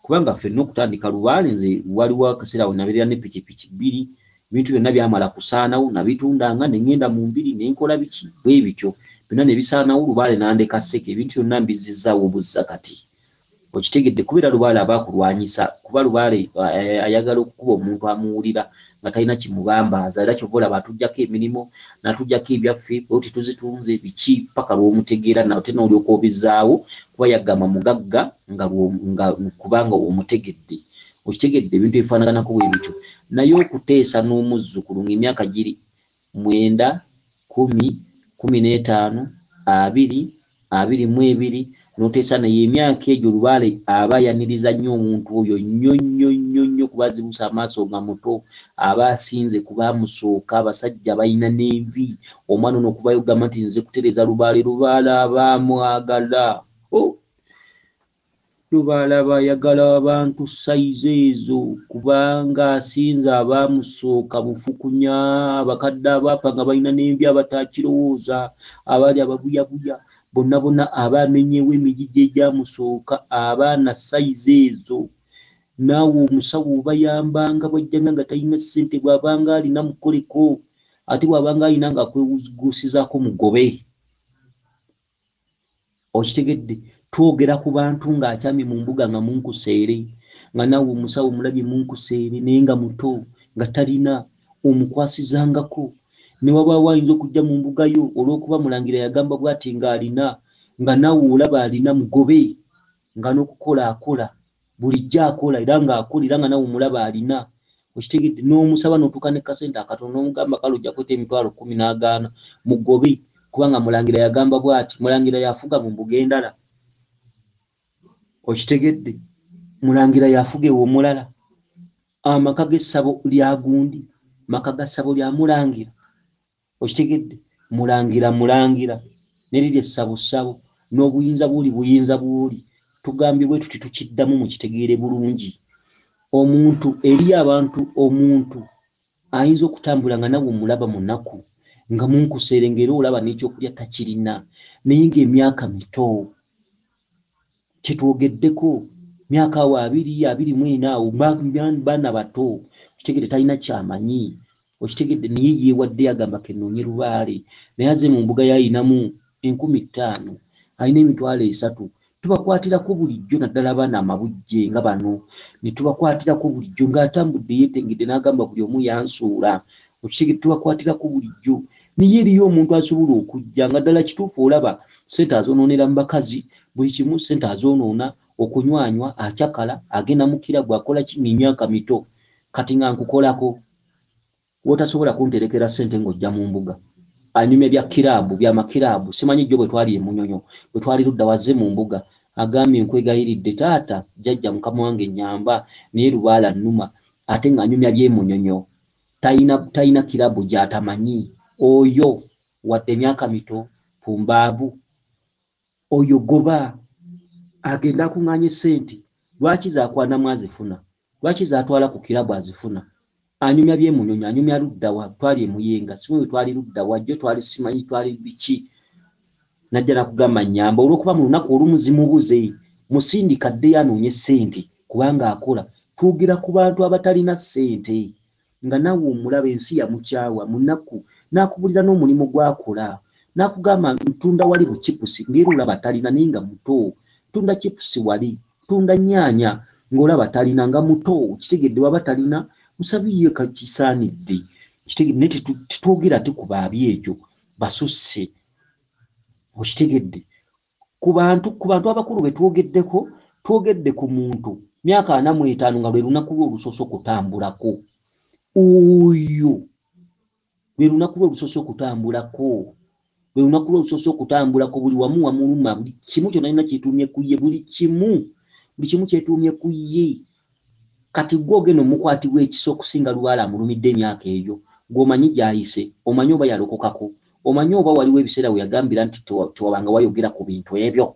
kubanga ffenna okutandika lubaale nze waliwo akaseera awo nabeerera ne pikipiki 2 ebintu byonna byamala kusaanawo nabitundanga ne ŋŋenda mu mbiri ne nkola biki bwe bityo byonna ne bisaanawo Lubaale n'andeka Sseke ebintu byonna mbizizzaawo obuzza kati okitegedde kubeera Lubaale abaakulwanyisa kuba Lubaale ayagala okukuba omuntu amuwulira nga talina kimubambaaza era kyova olaba atuggyako emirimu n'atuggyako ebyaffe oti tuzitunze biki paka lw'omutegeera nate n'olyoka obizzaawo kuba yagamba mugagga nga kubanga omutegedde okitegedde ebintu ebifaanaganako bwe bityo naye okuteesa n'omuzzukulu ng'emyaka giri 9, 10, 15, 20, 22 noteesa naye emyaka egyo Lubaale aba yaniriza nnyo omuntu oyo nnyo kuba azibuusa amaaso nga muto aba asinze kuba amusooka abasajja balina n'envi omwana ono okuvayo gamba nti nze kutereeza Lubaale abaamwagala Lubaale abayagala abantu sayize ezo kubanga asinze abaamusooka bufukunya abakadde abaafa nga balina n'envi abatakirowooza abaali ababuyabuya bonna abamenyewo emigigi egyamusooka abaana sayize ezo naawe omusawo obayambanga bwajjanga nga talina ssente bw'abanga alina mukoleko ate bw'abanga alina nga kwewuguusizaako mugobe okitegedde twogera ku bantu ng'akyamye mu mbuga nga munkuseere nga naawe omusawo mulabye munkuseere naye nga muto nga talina omukwasizangako ne wabaawo ayinza okujja mu mbuga yo olw'okuba mulangira yagamba bw'ati ng'alina nga naawe olaba alina mugobe nga n'okukola akola bulijjo akola era ng'akolera nga naawe omulaba alina okitegedde n'omusaba n'otuuka ne kasente akatono n'omugamba kale ojja kweta emitwalo 10 n'agaana mugobe kubanga mulangira yagamba bw'ati mulangira yafuga mu mbuga endala okitegedde mulangira yafuga ewo omulala amaka g'essabo lya gundi maka ga ssabo lya mulangira okitegedde mulangira neriri essabo n'obuyinza bw'oli tugambye bwe tuti tukiddamu mu kitegeere bulungi omuntu eri abantu omuntu ayinza okutambula nga nawe omulaba munaku nga munkuseere ng'era olaba n'ekyokulya takirina naye ng'emyaka mito kyetwogeddeko myaka awo 24 awo baana bato okitegedde talina kyamanyi okitegedde naye yeewadde agamba kennoonye Lubaale naye aze mu mbuga yayinamu 50,000 alina emitwalo 3 tubakwatirako bulijjo naddala abaana amabujje nga bano ne tubakwatirako bulijjo ng'atambudde yeetengedde n'agamba buli omu yansuula okitegedde tubakwatirako bulijjo naye eriyo omuntu asobola okujja nga ddala kituufu olaba ssente azoonoonera mu bakazi buli kimu ssente azoonoona okunywanywa akyakala agenda mu kirabu akola kinga emyaka mito kati nga nkukolako wotasobola kunterekera ssente ng'ojja mu mbuga anyumya bya kirabu byamakirabu simanyi jjo bwe twali emunyonyo bwe twali ludda wazze mu mbuga agambye nkwegayiridde taata jjajja mukama wange nyamba naye Lubaale annuma ate ng'anyumya by'emunyonyo talina kirabu gy'atamanyi oyo wadde emyaka mito pumbaavu oyo goba agenda akuŋŋaanya ssente lwaki zaakwanamu azifuna lwaki zaatwala ku kirabu azifuna anyumya by'emunyonyo anyumya luddawa twali emuyenga simwe twali luddawa jjo twali simanyi twali biki najja nakugamba nyamba olw'okuba mu lunaku olumuzimubuze musindika ddeyo anoonye ssente kubanga akola twogera ku bantu abatalina ssente nga naawe omulaba ensi yamukyawa munaku n'akubulira n'omulimu gw'akola n'akugamba ntunda wali buchipusi ng'era olaba talina naye nga muto tunda chipusi wali tunda nnyaanya ng'olaba talina nga muto kitegedde waba talina musabiye kakisaanidde kitegedde ne tetwogera ate ku baabi ekyo basusse okitegedde ku bantu abakulu be twogedde ku muntu myaka 45 nga lwe lunaku lwe olusoose okutambulako oyo lwe lunaku lwe olusoose okutambulako buli wamu wamuluma buli kimu kyonna alina kyetuumye ku ye buli kimu kyetuumye ku ye kati gwogeno mukwatibwa ekisa okusinga Lubaale amulumidde emyaka egyo gw'omanyi gy'ayise omanyi oba yalokokako omanyi oba waliwo ebiseera we yagambira nti tewabanga wayogera ku bintu ebyo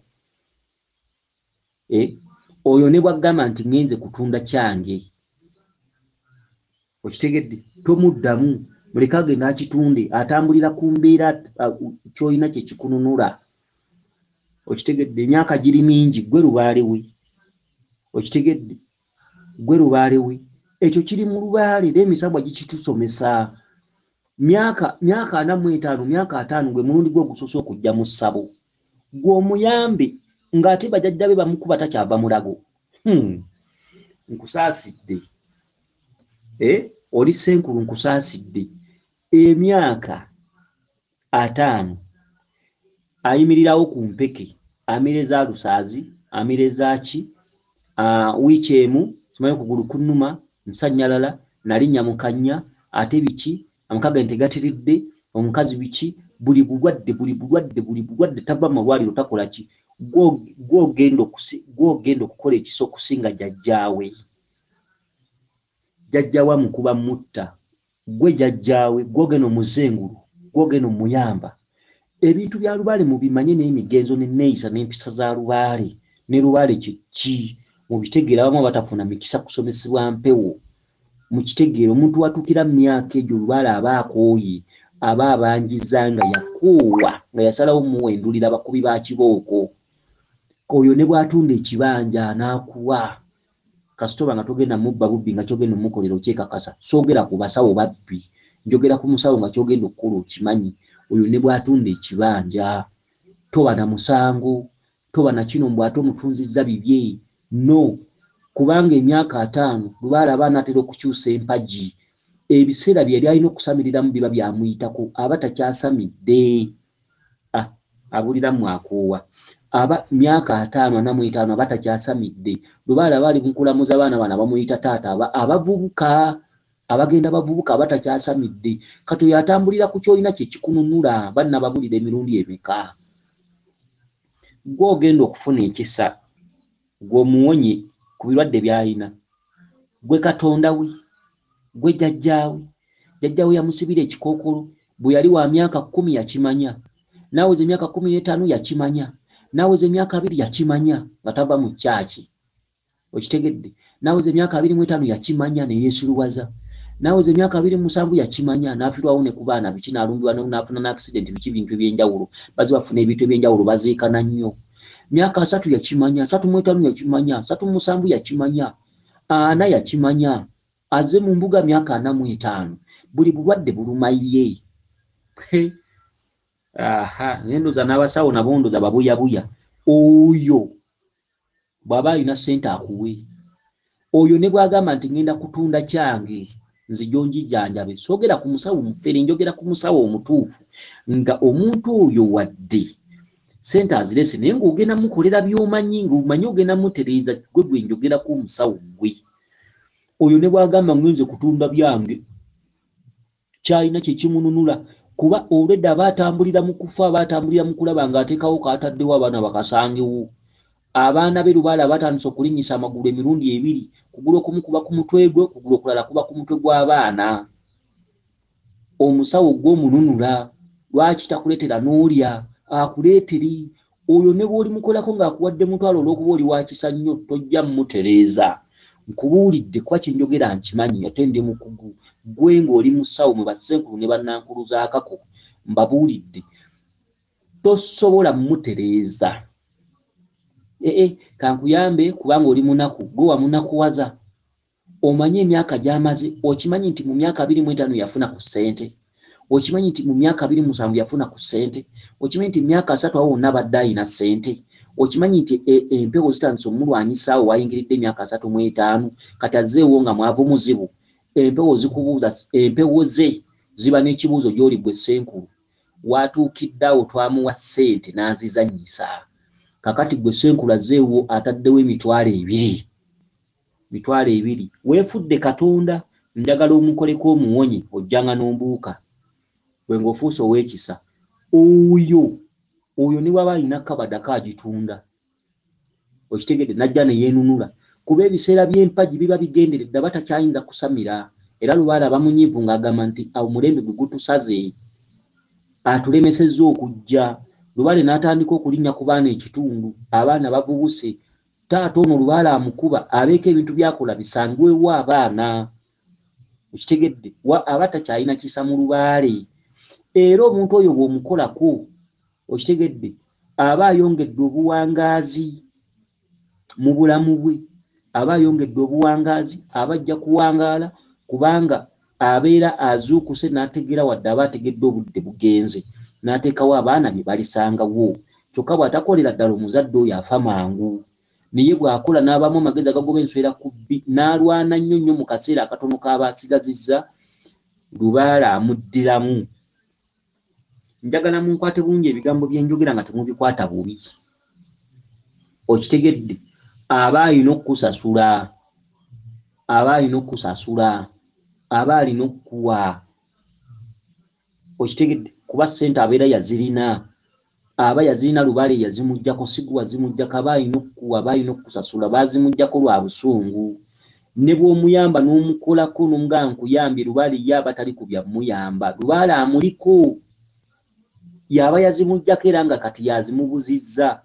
oyo ne bwagamba nti ngenze kutunda kyange okitegedde tomuddamu muleke agenda akitunde atambulira ku mbeera ky'olina kye kikununula okitegedde emyaka giri mingi gwe Lubaale we okitegedde gwe Lubaale we ekyo kiri mu Lubaale era emisambwa gikitusomesa myaka 45 myaka 5 gwe mulundi gwe gusoose okujja mu ssabo gw'omuyambe ng'ate bajjajja be bamukuba takyava mulago. Nkusaasidde oli Ssenkulu, nkusaasidde emyaka 5 ayimirirawo ku mpeke, amire za lusaazi, amire zaaki, wiiki emu simanyi okugulu kunnuma, nsanyalala, nalinnya mukanya, ate biki, amakaga ente gatiridde, omukazi biki, buli bulwadde tava mu malwaliro takola ki, gw'ogenda okukola ekisa okusinga jjajjaawe. Jjajjaawe amukuba mutta, gwe jjajjaawe gw'ogenda omuzengulu, gw'ogenda omuyamba. Ebintu bya Lubaale mubimanye n'emigenzo n'enneeyisa n'empisa za Lubaale, ne Lubaale ki mubitegeera. Abamu batafuna mikisa kusomesebwa mpewo, mukitegeera. Omuntu watuukira mu myaka egyo Lubaale aba akooye, aba abanjiza nga yakoowa, nga yasalawo muwendulira abakubi ba kibooko. Oyo ne bw'atunda ekibanja anaakuwa kasitoba nga togenda mubba bubbi nga kyogenda omukolera okyekakasa. Soogera ku basawo babbi, njogera ku musawo nga kyogenda okukola okimanyi. Oyo ne bw'atunda ekibanja toba na musango, toba na kino mbw'ate omutunzizza bibye. No, kubanga emyaka 5 Lubaale aba anaatera okukyusa empagi. Ebiseera bye yali alina okusamiriramu biba byamuyitako, aba takyasamidde. Abuliramu akoowa. Aba myaka 45 aba takyasamidde. Lubaale aba ali mukulamuza abaana bana bamuyita taata, abavubuka abagenda bavubuka aba takyasamidde. Kati oyo atambulira ku kyolina kye kikununula, banna babulira emirundi emeka. Gw'ogenda okufuna ekisa, gw'omuwonye ku birwadde by'alina, gwe Katonda we, gwe jjajjaawe. Jjajjaawe yamusibira ekikookolo bwe yali wa myaka 10 yakimanya, naaweza emyaka 15 yakimanya, naaweza emyaka 2 yakimanya nga tava mu kyaki. Okitegedde? Naaweza emyaka 25 yakimanya ne yeesuluwaza, naaweza emyaka 27 yakimanya n'afiirwawo ne ku baana biki, n'alumbibwa n'afuna n'accident biki, bintu ebyenjawulo, baze bafuna ebintu ebyenjawulo bazeekana nnyo. Myaka 3 yakimanya, 35 yakimanya, 37 yakimanya, 40 yakimanya. Aze mu mbuga myaka 45 buli bulwadde buluma ye. Nendoza n'abasawo nabo ndoza babuyabuya. Oyo bw'aba alina ssente akuwe. Oyo ne bw'agamba nti ngenda kutunda kyange nzijja onjijjanjabe, soogera ku musawo mufere, njogera ku musawo omutuufu, nga omuntu oyo wadde ssente azirese naye ng'ogenda mukolera by'omanyi, ng'omanyi ogenda mutereeza, gwe njogera ku musawo gwe. Oyo ne bw'agamba ngenze kutunda byange, kyalina kye kimununula, kuba olwedda aba atambulira mu kufa, aba atambulira mu kulaba ng'ateekawo kaataddewo abaana bakasangewo. Abaana be Lubaale abatandise okulinnyisa amagulu emirundi 2, kugulu okumu kuba ku mutwe gwe, kugulu okulala kuba ku mutwe gw'abaana. Omusawo gw'omununula, lwaki takuleetera n'olya? Akuleeteri. Oyo ne bw'olimukolako ng'akuwadde mutwalo olw'okuba oli wakisa nnyo, tojja mmutereeza. Nkubuulidde kuba kye njogera nkimanyi, ate ndi mukugu. Gwe ng'oli musawo mu Bassenkulu ne bannankuluzaakako, mbabuulidde tosobola mmutereeza. Kankuyambe kubanga oli munaku, gwe wamunakuwaza. Omanyi emyaka gy'amaze, okimanyi nti mu myaka 25 yafuna ku ssente, okimanyi nti mu myaka 27 yafuna ku ssente, okimanyi nti myaka 3 awo wonna abadde alina ssente, okimanyi nti empewo zitandise omulwanyisa awo wayingiridde emyaka 3 mu 5, kati azzeewo nga mwavu muzibu. Empewo zikubuuza, empewo ze ziba n'ekibuuzo gy'oli gwe Ssenkulu, watuukidde awo twamuwa ssente n'azizannyisa. Kakati gwe Ssenkulu azzeewo ataddewo emitwalo 2. Mitwalo 2. Weefudde Katonda, njagala omukoleko omuwonye, ojjanga n'ombuuka. Gwe ng'ofuuse ow'ekisa. Oyo ne bw'aba alina kabadaka agitunda. Okitegedde najja ne yeenunula. Kuba ebiseera by'empagi biba bigenderedde, aba takyayinza kusamira. Era Lubaale abamunyiivu ng'agamba nti omulembe gwe gutusaze, atulemesezza okujja. Lubaale n'atandika okulinnya ku baana ekitundu, abaana bavubuse. Taata ono Lubaale amukuba, abeeko ebintu byakola bisangwewo abaana. Okitegedde? Aba takyalina kisa mu Lubaale. Era omuntu oyo bw'omukolako, okitegedde, aba ayongedde obuwangaazi mu bulamu bwe, aba ayongedde obuwangaazi, aba ajja kuwangaala kubanga abeera azuukuse n'ategeera wadde aba ategedde obudde bugenze n'ateekawo abaana bye balisangawo kyokka bw'atakolera ddala omuzadde oyo afa mangu naye bw'akola n'abamu amagezi agagoba enswera ku bbi n'alwana nnyo nnyo mu kaseera akatono k'aba asigazizza Lubaale amuddiramu. Njagala munkwate bulungi ebigambo bye njogera nga temubikwata bubi. Okitegedde aba alina okukusasula, aba alina okukusasula, aba alina okukuwa. Okitegedde kuba ssente abeera yazirina, aba yazirina Lubaale yazimuggyako sigwa zimuggyako, aba alina okukuwa, aba alina okukusasula, bazimuggyako lwa busungu. Ne bw'omuyamba n'omukolako n'omugamba nkuyambye Lubaale ye aba tali ku byamuyamba, Lubaale amuliko. Yaba yazimuggyako era nga kati yazimubuzizza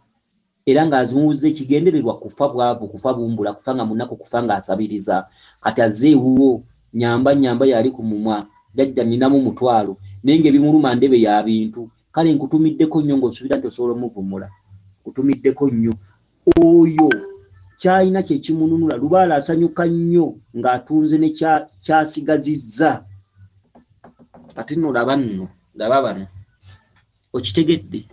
era ng'azimubuzizza ekigendererwa kufa bwavu, kufa bumbula, kufa nga munaku, kufa ng'asabiriza. Kati azze ewuwo nyamba yali ku mumwa jjajja nninamu mutwalo naye ng'ebimuluma ndebe ya bintu. Kale nkutumiddeko nnyo ng'osuubira nti osobola omuvumula. Kutumiddeko nnyo. Oyo kyalina kye kimununula. Lubaale asanyuka nnyo ng'atunze ne kyasigazizza. Kati nno laba nno, laba bano. Okitegedde?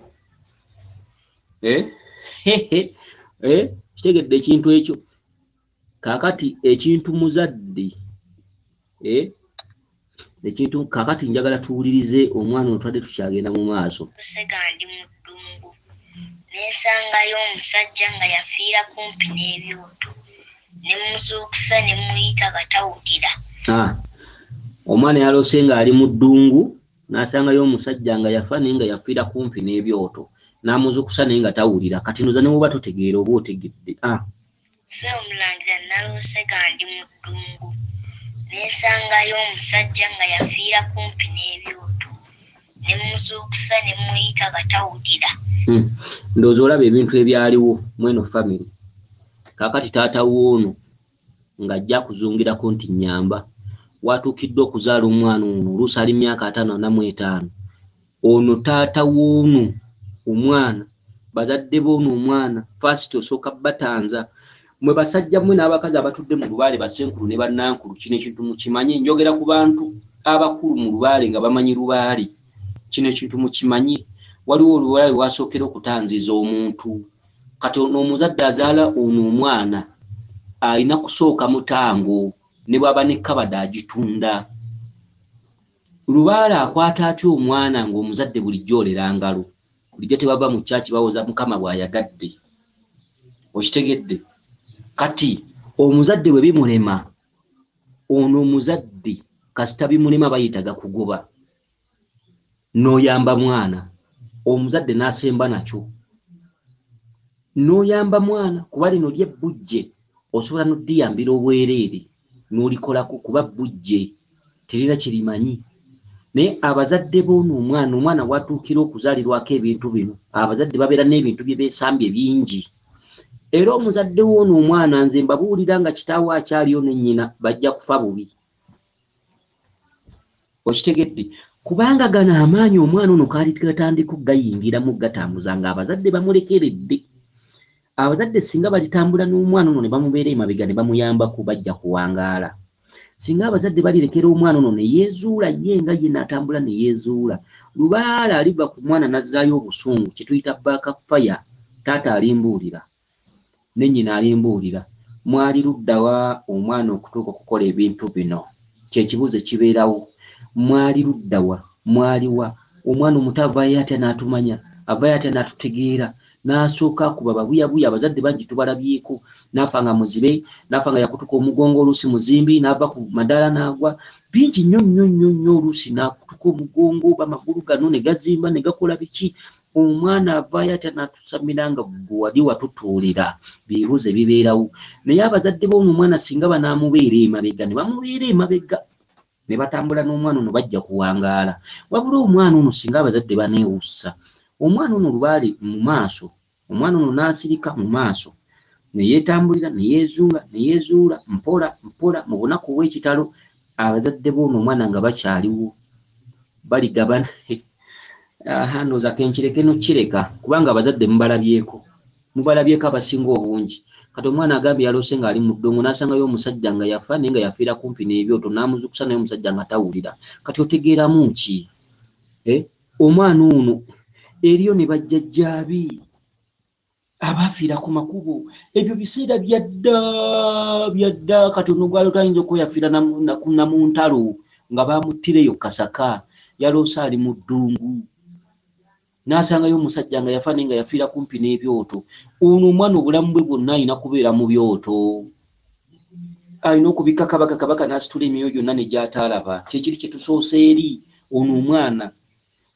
Kitegedde ekintu ekyo. Kaakati ekintu muzadde, ekintu kaakati njagala tuwulirize omwana otwadde tukyagenda mu maaso. Lusega ndi mu ddungu neesangayo omusajja nga yafiira kumpi n'ebyoto ne muzuukusa ne muyita gatawulira. Omwana yalose nga ali mu ddungu n'asangayo omusajja nga yafa naye nga yafiira kumpi n'ebyoto n'amuzuukusa naye nga tawulira. Kati nnoza ne bw'oba totegeera oba otegedde. Sseomulangira nalose nga ndi mu ddungu neesangayo omusajja nga yafiira kumpi n'ebyoto ne muzuukusa ne muyita gatawulira. Ndowooza olaba ebintu ebyaliwo mweno family. Kaakati taata w'ono ng'ajja kuzungirako nti nnyamba. Watuukiddwa okuzaala omwana ono oluusi ali myaka 55. Ono taata w'ono omwana, bazadde b'ono omwana first osooka batanza. Mwe basajja mmwe n'abakazi abatudde mu Lubaale basenkulu ne bannankulu, kino ekintu mukimanyi. Njogera ku bantu abakulu mu Lubaale nga bamanyi Lubaale. Kino ekintu mukimanyi. Waliwo Lubaale lwasookera okutanziza omuntu. Kati ono omuzadde azaala ono omwana alina kusooka mutango ne bw'aba ne kabada agitunda. Lubaale akwata atya omwana ng'omuzadde bulijjo olera ngalo, bulijjo tebava mu kyaki bawoza Mukama bw'ayagadde. Okitegedde? Kati omuzadde bwe bimulema, ono omuzadde kasita bimulema bayitaga kugoba, n'oyamba mwana, omuzadde n'asemba nakyo. N'oyamba mwana kuba lino ly'ebbujje, osobola n'oddiyambira obwereere n'olikolako kuba bbujje terina kirimanyi. Naye abazadde b'ono omwana watuukira okuzaalirwako ebintu bino, abazadde babeera n'ebintu bye beesambye bingi. Era omuzadde w'ono omwana nze mbabuulira nga kitaawe akyaliyo ne nnyina bajja kufa bubi. Okitegedde? Kubanga gano amaanyi omwana ono kaali gatandika okugayingiramu gatambuza nga abazadde bamulekeredde. Abazadde singa balitambula n'omwana ono ne bamubeera emabega ne bamuyambako bajja kuwangaala. Singa abazadde balirekera omwana ono ne yeezuula ye nga ye n'atambula ne yeezuula, Lubaale aliva ku mwana n'azzaayo obusungu kye tuyita backfire. Taata alimbuulira ne nnyina alimbuulira. Mwali luddawa omwana okutuuka okukola ebintu bino? Kye kibuuzo kibeerawo. Mwali luddawa? Mwaliwa? Omwana omuto avaayo atya n'atumanya? Avaayo atya n'atutegeera? N'asooka kuba babuyabuya, abazadde bangi tubalabyeko. N'afa nga muzibe, n'afa nga yakutuka omugongo oluusi muzimbi, n'ava ku madaala n'agwa. Bingi nnyo oluusi n'akutuka omugongo bamagulu gano ne gazimba ne gakola biki. Omwana avaayo atya n'atusamira nga gwe wali watutuulira. Bibuuzo bibeerawo. Naye abazadde b'ono omwana singa banaamubeera emabega ne bamubeera emabega ne batambula n'omwana ono bajja kuwangaala. Wabula omwana ono singa abazadde baneewussa, omwana ono Lubaale mu maaso, omwana ono n'asirika mu maaso ne yeetambulira ne yeezuula mpola mu bunaku obw'ekitalo. Abazadde b'ono omwana nga bakyaliwo baligabana. Ndowooza kenkireke nokireka kubanga abazadde mubalabyeko. mubalabyeko abasinga obungi. Kati omwana agambye yaloose ng'ali mu ddongo n'asangayo omusajja nga yafa naye nga yafiira kumpi n'ebyoto n'amuzukusa naye omusajja nga tawulira. Kati otegeeramu ki? Omwana ono eriyo ne bajjajjaabe abaafiira ku makubo. Ebyo biseera byadda kati ono gwali tayinza okweyafiira na mu ntalo nga baamuttireyo Kasaka, yaloose ali mu ddungu n'asangayo omusajja nga yafa naye nga yafiira kumpi n'ebyoto. Ono omwana obulamu bwe bwonna alina kubeera mu byoto, alina okubikka kabaka n'asitula emyoyo gyonna ne gy'ataalaba. Kyekiri kye tusoose eri ono omwana.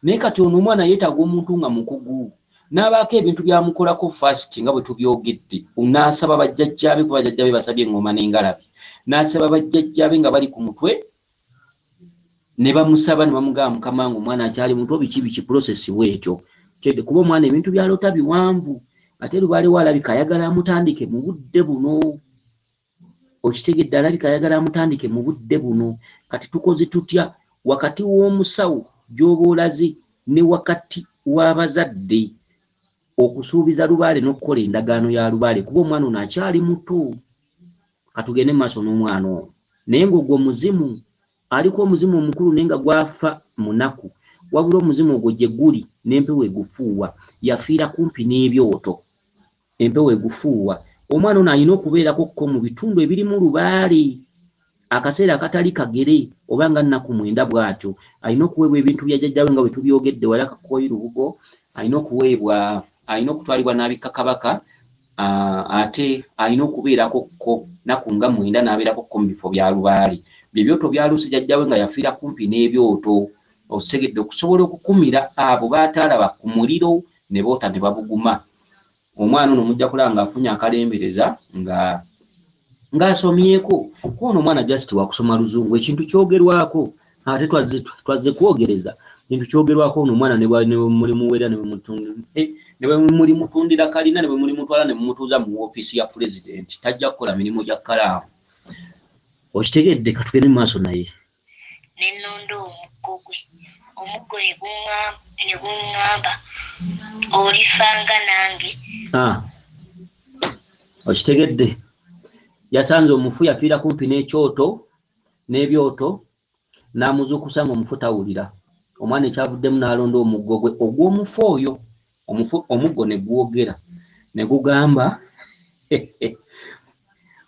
Naye kati ono omwana yeetaaga omuntu nga mukugu, n'abaako ebintu byamukolako fast nga bwe tubyogedde. N'asaba bajjajjaabe, kuba bajjajjaabe basabye eŋŋoma n'engalabi, n'asaba bajjajjaabe nga bali ku mutwe ne bamusaba ne bamugamba mukama wange omwana akyali muto, biki process bwetyo. Kuba omwana ebintu byaloota biwanvu, ate lubaale alabika ayagala amutandike mu budde buno. Okitegedde, alabika ayagala amutandike mu budde buno. Kati tukoze tutya wakati w'omusawo gy'oba olaze ne wakati w'abazadde okusuubiza lubaale n'okukola endagaano ya lubaale, kuba omwana ono akyali muto. Katugende mu maaso n'omwana ono. Naye ng'ogwo muzimu, aliko omuzimu omukulu naye nga gwafa munaku, wabula omuzimu ogwo gye guli n'empewo egufuuwa. Yafiira kumpi n'ebyoto, empewo egufuuwa. Omwana ono alina okubeerako mu bitundu ebirimu lubaale akaseera akatali kagere oba nga nnaku 9 bw'atyo. Alina okuweebwa ebintu bya jjajjaawe nga bwe tubyogedde wali akakooyi lubugo, alina okutwalibwa n'abikka kabaka, ate alina okubeerako nnaku nga 9 n'abeerako mu bifo bya lubaale. Ebyoto byaluuse jjajjaawe nga yafiira kumpi n'ebyoto. Osegedde okusobola okukumira abo baataalaba ku muliro ne boota ne babuguma. Omwana ono mujja kulaba ng'afunye akalembereza ng'asomyeko. Ono omwana just wakusoma luzungu, ekintu kyogerwako ate twazze kwogereza kintu kyogerwako. Ono omwana ne mulimuweera ne mulimutundira kalina ne mulimutwala ne mumutuuza mu woofiisi ya pulezidenti, tajja kukola mirimu gya kkalaamu. Okitegedde? Katugende mu maaso naye. Nennondo omuggo ne guŋŋamba olifanga nange. Okitegedde? Yasanze omufu yafiira kumpi n'ebyoto n'amuzuukusa ng'omufu tawulira. Omwana ekyavuddemu n'alonda omuggo gwe ogw'omufu oyo. Omuggo ne gwogera ne gugamba,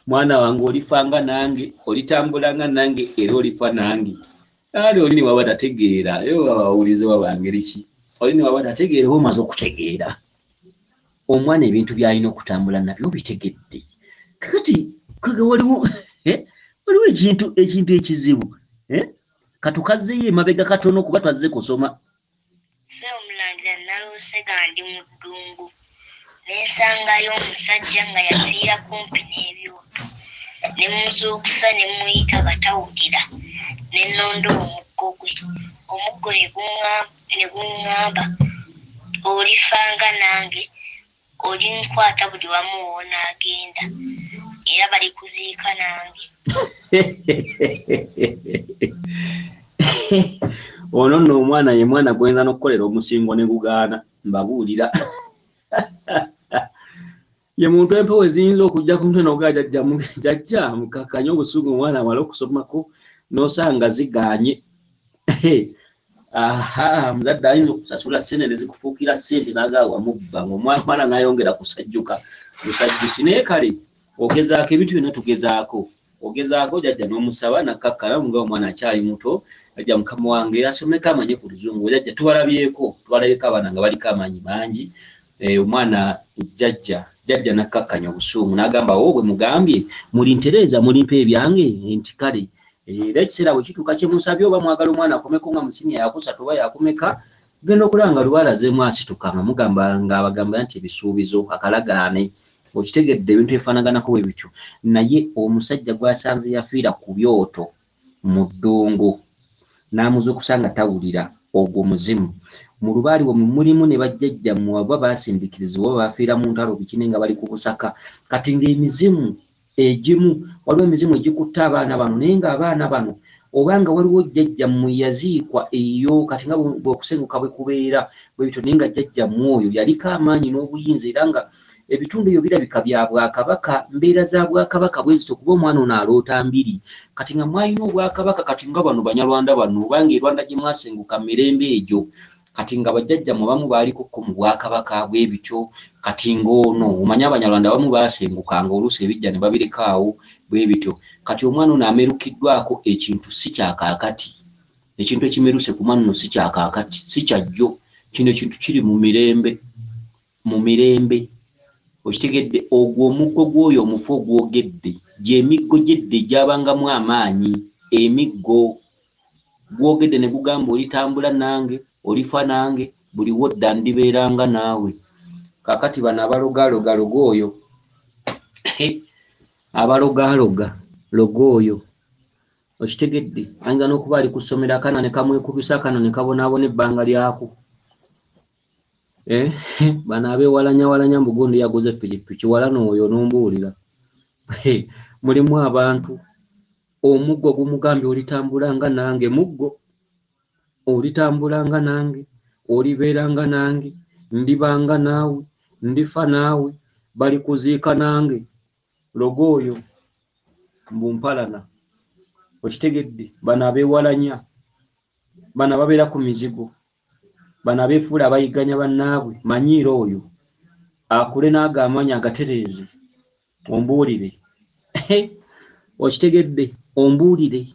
mwana wange olifanga nange, olitambulanga nange era olifa nange. Ali oli ni waba tategeera, abawulize wabangeri ki? Oli ni waba tategeera oba omaze okutegeera. Omwana ebintu by'alina okutambula nabyo bitegedde. Kati waliwo ekintu ekizibu. Katukazzeyo emabega katono kuba twazze kusoma. Sseomulangira naloose nga ndi mu ddungu ne nsangayo omusajja nga yafiira kumpi n'ebyoto, ne muzuukusa ne muyita batawulira, ne nnonda omuggo gwe. Omuggo ne guŋŋamba olifanga nange, olinkwata buli wamu w'onaagenda, era bali kuziika nange. Ono nno omwana ye mwana gwenza n'okukolera omusingo ne gugaana, mbabuulira. Ye muntu empewo eziyinza okujja ku mutwe n'ogaa jjajja mukakkanye obusugu omwana amala okusomako n'osanga zigaanye. Muzadde ayinza okusasula ssente ne zikufuukira ssente n'agaa wamubba, ng'omwana n'ayongera kusajjuka busajjusi. Naye kale ogezaako ebintu byonna tugezaako. Ogezaako jjajja n'omusaba nakkakkana mugabo omwana akyali muto. Jjajja mukama wange asomeko amanye ku luzungu. Jjajja tubalabyeko abaana nga baliko amaanyi mangi. Omwana jjajja nakkakkanya obusuumu n'agamba bwe mugambye mulintereeza mulimpa ebyange nti kale era ekiseera bwe kituuka kye musabye oba mwagala omwana akomeko nga musinia yakusatu oba yakomeka, genda okulaba nga lubaala zeemu asituka nga ng'abagamba nti ebisuubizo akalagaane. Okitegedde ebintu ebifaanaganako bwe bityo. Naye omusajja gwasanze yafiira ku byoto mu ddungu n'amuzuukusa nga tawulira, ogwo muzimu. Mu lubaali omwo mulimu ne bajjajjammwe oba baasindikirizibwa bafiira mu ntalo bikine nga bali ku busaka. Kati ng'emizimu egimu, waliwo emizimu egikutte abaana bano, naye ng'abaana bano obanga waliwo jjajjammwe yaziikwa eyo, kati nga bw'okusenguka bwe kubeera bwe bityo, naye nga jjajjammwe oyo yaliko amaanyi n'obuyinza era nga ebitundu ebyo birabika bya Bwakabaka, mbeera za Bwakabaka bwe zityo, kuba omwana ono aloota mbiri. Kati nga mwalina Obwakabaka, kati nga bano Banyarwanda bano, obanga e Rwanda gye mwasenguka mirembe egyo, kati nga bajjajja mu bamu baaliko mu Bwakabaka bwe bityo. Kati ng'ono omanye Abanyarwanda abamu baasengukanga oluusi ebijja ne babirekaawo bwe bityo. Kati omwana ono amerukiddwako ekintu si kya kaakati. Ekintu ekimeruse ku mwana ono si kya kaakati, si kyajjo. Kino ekintu kiri mu mirembe, mu mirembe. Okitegedde, ogwo omuggo gw'oyo omufu ogwogedde, gy'emiggo gy'edde gyabangamu amaanyi. Emiggo gwogedde ne gugamba olitambula nange, olifa nange, buli wodda ndibeeranga naawe. Kaakati bano abalogaaloga logo oyo abalogaaloga logo oyo, okitegedde, ayinza n'okuba ali ku ssomero, akana ne kamwekubisa, akana ne kabonaabona ebbanga lyako. Bano abeewalanyawalanya mbugundi yaguze ppikipiki, wala n'oyo n'ombuulira. Mulimu abantu, omuggo gumugambye olitambulanga nange, muggo olitambulanga nange, olibeeranga nange, ndibanga naawe, ndifa naawe, bali kuziika nange. Logo oyo mbumpalana. Okitegedde, bano abeewalanya, bano ababeera ku mizigo, bano abeefuula abayigganya bannaabwe. Manyiira oyo akule n'aga amaanyi agatereeze, ombuulire. Okitegedde, ombuulire.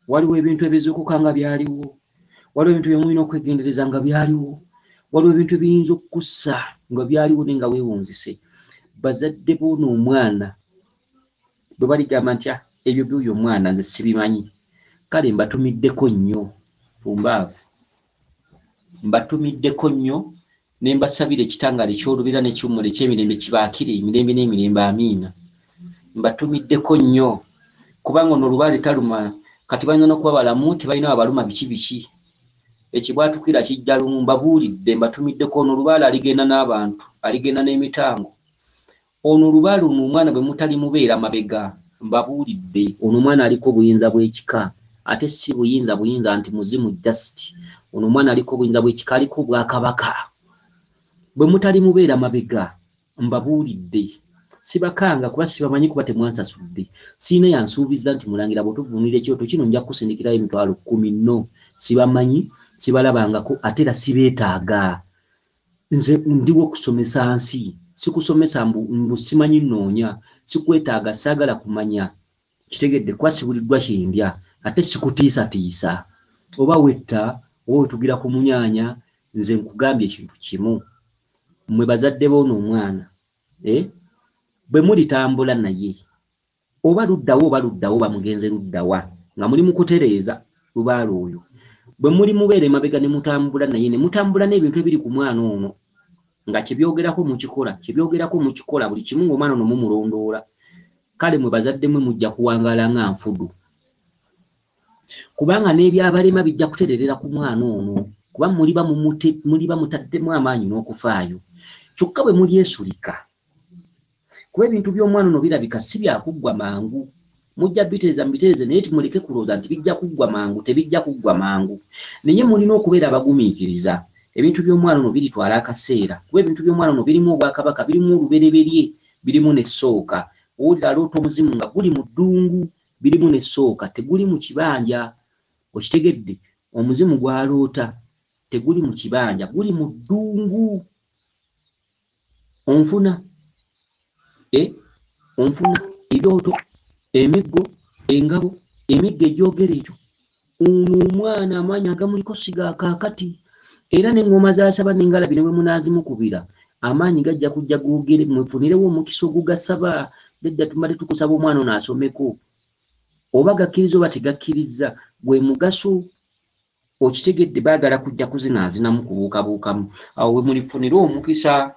Waliwo ebintu ebizuukuka nga byaliwo, waliwo ebintu byemulina okwegendereza nga byaliwo, waliwo ebintu ebiyinza okukussa nga byaliwo naye nga weewunzise. Bazadde b'ono omwana bwe baligamba nti ebyo by'oyo omwana nze sibimanyi, kale mbatumiddeko nnyo fumbaavu, mbatumiddeko nnyo ne mbasabira ekitangaala eky'olubeera n'ekiwummula eky'emirembe kibaakire emirembe n'emirembe, amiina. Mbatumiddeko nnyo kubanga ono olubaale taluma. Kati balina n'okuba balamu, tebalina abaluma biki biki. Ekibwatukira kijja lumu. Mbabuulidde, mbatumiddeko. Ono olubaale aligenda n'abantu, aligenda n'emitango. Ono olubaale ono omwana bwe mutali mubeera mabega, mbabuulidde, ono omwana aliko obuyinza bw'ekika, ate si buyinza nti muzimu just. Ono omwana aliko obuyinza bw'ekika, aliko Bwakabaka. Bwe mutali mubeera mabega, mbabuulidde, sibakanga kuba sibamanyi kuba temwansasudde. Siina yansuubiza nti Mulangira bw'otuvunira ekyoto kino nja kusindikirayo emitwalo 10 no. Sibamanyi, sibalabangako, ate era sibeetaaga. Nze ndiwo kusomesa nsi, sikusomesa mbu simanyi nnoonya, sikwetaaga, saagala kumanya. Kitegedde, kwasibuliddwa kyendya, ate sikutiisatiisa. Oba wetta, oba wetugira ku munyaanya, nze nkugambye ekintu kimu. Mmwe bazadde b'ono omwana, bwe mulitambula naye, oba luddawo bamugenze luddawa, nga muli mu kutereeza lubaale oyo. Bwe muli mubeere mabega ne mutambula naye, ne mutambula n'ebintu ebiri ku mwana ono, nga kyebyogerako mukikola, buli kimu ng'omwana ono mumulondoola. Kale mwe bazadde mwe mujja kuwangaala nga nfudu. Kubanga n'ebyabalema bijja kutererera ku mwana ono, kuba muliba mutaddemu amaanyi n'okufaayo. Kyokka bwe mulyesulika, kuba ebintu by'omwana ono birabika si byakuggwa mangu. Mujja bitereeza naye timuleke kulowooza nti bijja kuggwa mangu, tebijja kuggwa mangu. Naye mulina okubeera abagumiikiriza. Ebintu by'omwana ono biritwala akaseera, kuba ebintu by'omwana ono birimu Obwakabaka, birimu olubereberye, birimu n'essooka. Owulira aloota omuzimu nga guli mu ddungu, birimu n'essooka, teguli mu kibanja. Okitegedde, omuzimu gw'aloota teguli mu kibanja, guli mu ddungu. Onfuna ebyoto, emiggo, engabo, emiggo egyogera ekyo. Ono omwana amaanyi agamuliko siga kaakati, era n'engoma z'asaba n'engalabi bwe munaazimukubira, amaanyi gajja kujja googere, mwefunirewo omukisa ogugasaba. Ddedda tumale tukusaba omwana ono asomeko, oba gakkiriza oba tegakkiriza, gwe mugaso. Okitegedde, baagala kujja kuzinaazinamu kubuukabuukamu, awo we mulifunira omukisa.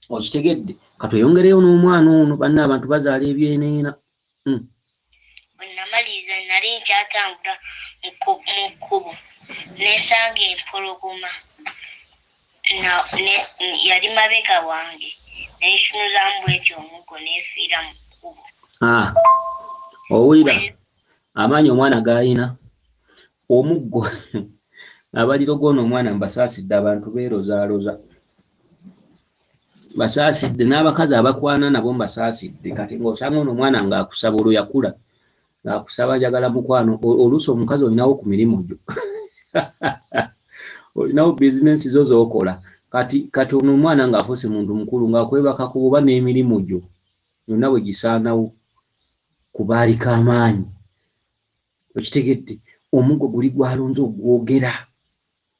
Okitegedde, katweyongereyo n'omwana ono, banna abantu bazaala ebyeneena. Bwe namaliriza nali nkyatambula mu kkubo, nesanga empologoma yali mabega wange, neyisunuzamu bwetyo omuggo nefiira mu kkubo. Owulira amaanyi omwana g'alina, omuggo. Abaliro gw'ono omwana mbasaasidde, abantu beerozaaloza. basaasidde n'abakazi abakwana nabo mbasaasidde. Kati ng'osanga ono omwana ng'akusaba olwo yakula ng'akusaba njagala mukwano, oluusi omukazi olinawo ku mirimu gyo olinawo bizinensi zo z'okola. Kati ono omwana ng'afuuse muntu mukulu ng'akwebaka ku buba n'emirimu gyo yonna bwe gisaanawo kuba aliko amaanyi. Okitegedde? Omuggo guli gwalonze ogwogera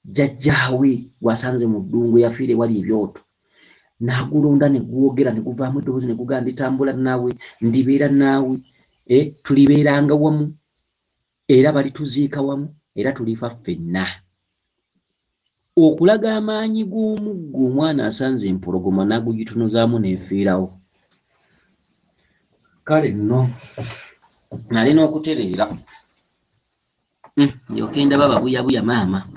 jjajjaawe gwasanze mu ddungu yafiire wali ebyoto, n'agulonda ne gwogera ne guvaamu eddoboozi ne gugaa nditambula naawe, ndibeera naawe, tulibeeranga wamu era balituziika wamu era tulifa ffenna. Okulaga amaanyi g'omuggo omwana asanze empologoma n'agugitunuzaamu n'efiirawo. Kale nno nalina okutereera yokenda baba buyabuya maama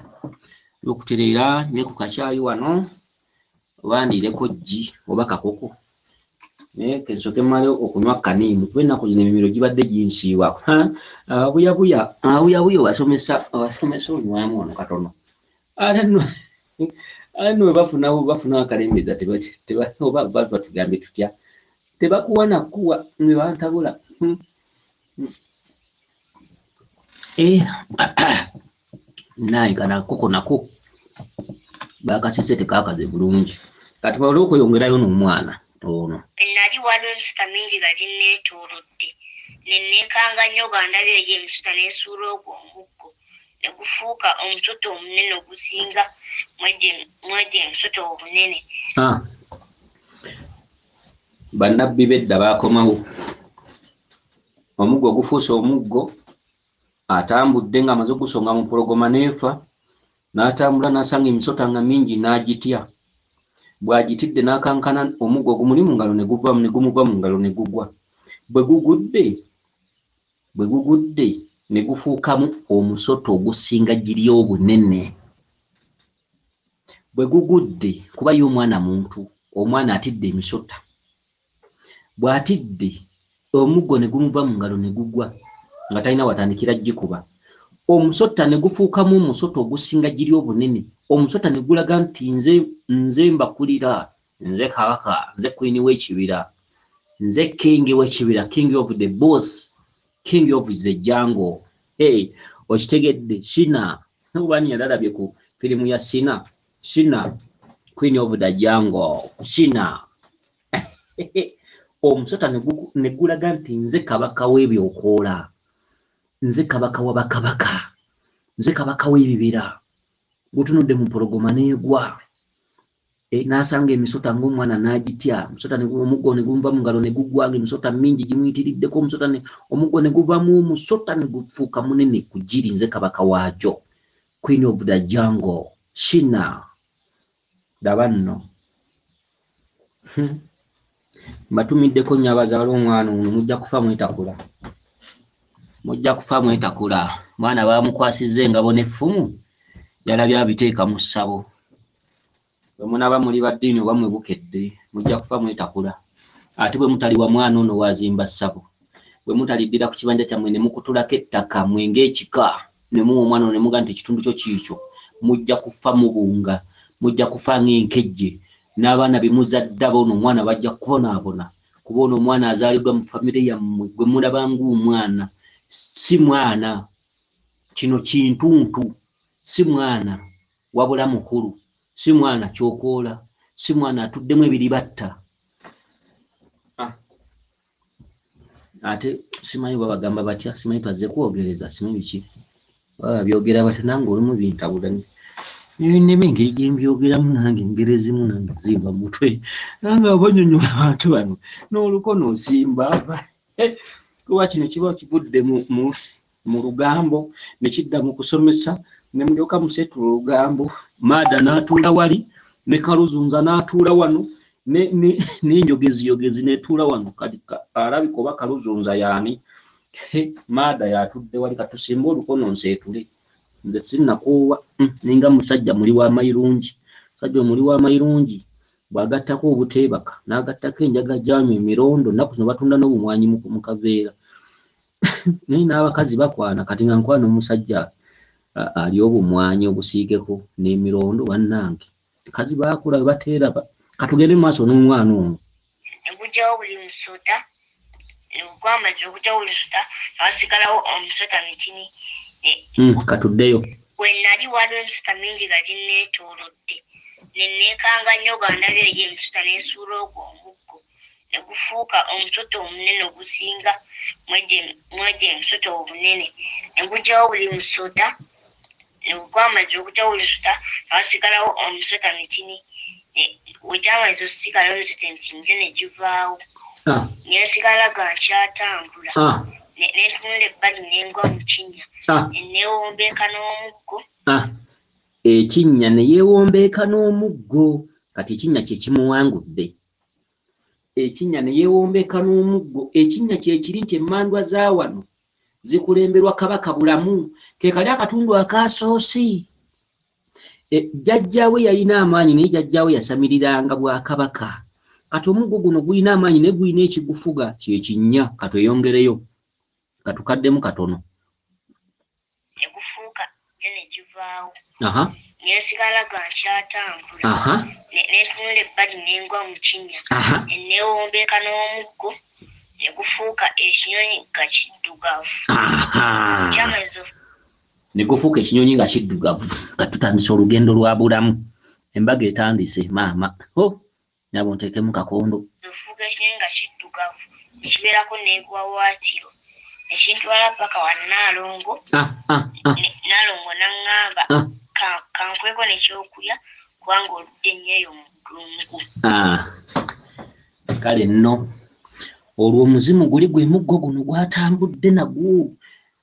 okutereera ne ku kacaayi wano oba ndiireko ggi oba kakoko naye kensooke mmale okunywa kaniimu kuba ennaku zino emimiro gibadde ginsiiwako. Abuyabuya owasomesa onywamu ono katono ate nno bafuna akalembeza oba batugambe tutya tebakuwa nakkuwa ne bantabula. Naye kanakoko nako bakasise tekakaze bulungi. Kati bawole okweyongerayo n'omwana ono. Nali waliwo emisuta mingi nga ginneetoolodde ne neekanga nnyo gandabye egyo emisuta n'esuula ogwo omuggo ne gufuuka omusota omunene ogusinga mwegyo emisuta obunene. Bannabbi bedda baakomawo. Omuggo ogufuuse omuggo atambudde ng'amaze ogusonga mu mpologoma n'efa n'atambula n'asanga emisota nga mingi n'agitya. Bw'agitidde n'akankana omuggo ogumuli mu ngalo ne gumuva mu ngalo ne gugwa. Bwe gugudde ne gufuukamu omusota ogusinga giri obunene. Bwe gugudde kuba ye omwana muntu, omwana atidde emisota. Bw'atidde omuggo ne gumuva mu ngalo ne gugwa nga talina watandikira gikuba. Omusota ne gufuukamu omusota ogusinga giri obunene. Omusota ne gulaga nti nze mbakulira, nze kabaka, nze queen w'ekibira, nze king w'ekibira, king of the boss, king of the jungle. Okitegedde? Shina obani yalabye ku firimu ya Shina queen of the jungle. Shina omusota ne gulaga nti nze kabaka w'ebyokoola, nze kabaka wa bakabaka, nze kabaka w'ebibira. Gutunudde mu mpologoma n'egwa. N'asanga emisota ng'omwana n'agitya. Omuggo ne gumuva mu ngalo ne gugwa ng'emisota mingi gimuyitiriddeko. Omuggo ne guvamu omusota ne gufuuka munene ku giri, nze kabaka waagyo, queen of the jungle. Shina laba nno. Mbatumiddeko nnyo abazaala omwana ono, mujja kufa mwetakula. Mujja kufa mwetakula. Mwana baamukwasizza engabo n'effumu yalabye abiteeka mu ssabo. Bwe munaaba muli baddiini oba mwe bukedde mujja kufa mwetakula. Ate bwe mutali wa mwana ono wazimba ssabo, bwe mutaliddira ku kibanja kyammwe ne mukutulako ettaka mmwe ng'ekika ne muwa omwana ono ne muga nti ekitundu kyo kiikyo, mujja kufa mubunga, mujja kufa ng'enkejje. N'abaana be muzadde ono omwana bajja kubonaabona kuba ono omwana azaaliddwa mu famire yammwe gwe mulaba ng'omwana. Si mwana, kino kintuntu. Si mwana wabula mukulu, si mwana kyokoola, si mwana atuddemu ebiribatta. Ate simanyi babagamba batya, simanyi tuzze kwogereza, simanyi biki baba byogera batya, nange olumu bintabula neme engeri gye mbyogeramu nange engeri ezimu nange zimba mutwe nange abanyonyola abantu bano n'oluko n'osimba kuba kino kiba kivudde mu lugambo ne kidda mu kusomesa ne mulyoka musetula olugambo. Maada n'atuula wali ne Kaluzunza n'atuula wano n'enjogeziyogezi n'etuula wano. Kati alabika oba Kaluzunza yaani Maada yatudde wali. Katusimba oluko nonseetule. Nze sinnakoowa ninga musajja muli w'amayirungi. Musajja omuli w'amayirungi bw'agattako obuteebaka n'agattako enjaga gyanywa emirondo, nnaku zino batunda n'obumwanyi mu kaveera. Naye n'abakazi bakwana. Kati nga nkwana omusajja ali obumwanyi obusiigeko n'emirondo bannange. Kazi baakula bateeraba katugende mu maaso n'omwana ono. Ne gujjawo buli musota, ne gwamaze okujjawo buli musota, awasigalawo omusota mitini. Katuddeyo. We nali waliwo emisota mingi nga ginneetoolodde. Ne neekanga nnyo nga ndabye eyo emisota n'esuula ogwo omuggo. Ne gufuuka omusota omunene ogusinga mwegyo emisota obunene. Ne gujjawo buli musota, ne gwamaze okujjawo buli musota, awasigalawo omusota mitini. Wegyamaze okusigalawo emisota emitini gyo ne givaawo. Neesigala nga nkyatambula. Netunula ebbali n'engwa mu kinnya. Neewombeeka n'omuggo. Ekinnya ne yeewombeeka n'omuggo. Kati ekinnya kye kimuwangudde. Ekinnya ne yeewombeeka n'omuggo. Ekinnya kye kiri nti emmandwa za wano zikulemberwa Kabaka Bulamu. Ke kali akatundu akaasoose. Jjajjaawe yalina amaanyi naye jjajjaawe yasamiriranga Bwakabaka. Kati omuggo guno gulina amaanyi naye gulina ekigufuga kye kinnya. Katweyongereyo. Katukaddemu katono. Ne gufuuka gyo ne givaawo. Neesigala nga nkyatambula. Netunula ebbali n'engwa mu kinnya. Neewombeeka n'omuggo. Ne gufuuka ekinyonyi nga kiddugavu. Ne gufuuka ekinyonyi nga kiddugavu. Katutandise olugendo lwa bulamu. Embaga etandise maama. Nabo nteekemu kakondo. Gufuuka ekinyonyi nga kiddugavu. Ekibeerako n'egwawaatiro. Ekintwala paka wa Naalongo. Naalongo n'aŋŋamba kankweko n'ekyokulya kubanga oludde nnyo eyo mu ddungu. Kale nno olwo omuzimu guli gwe muggo guno gwatambudde nagwo.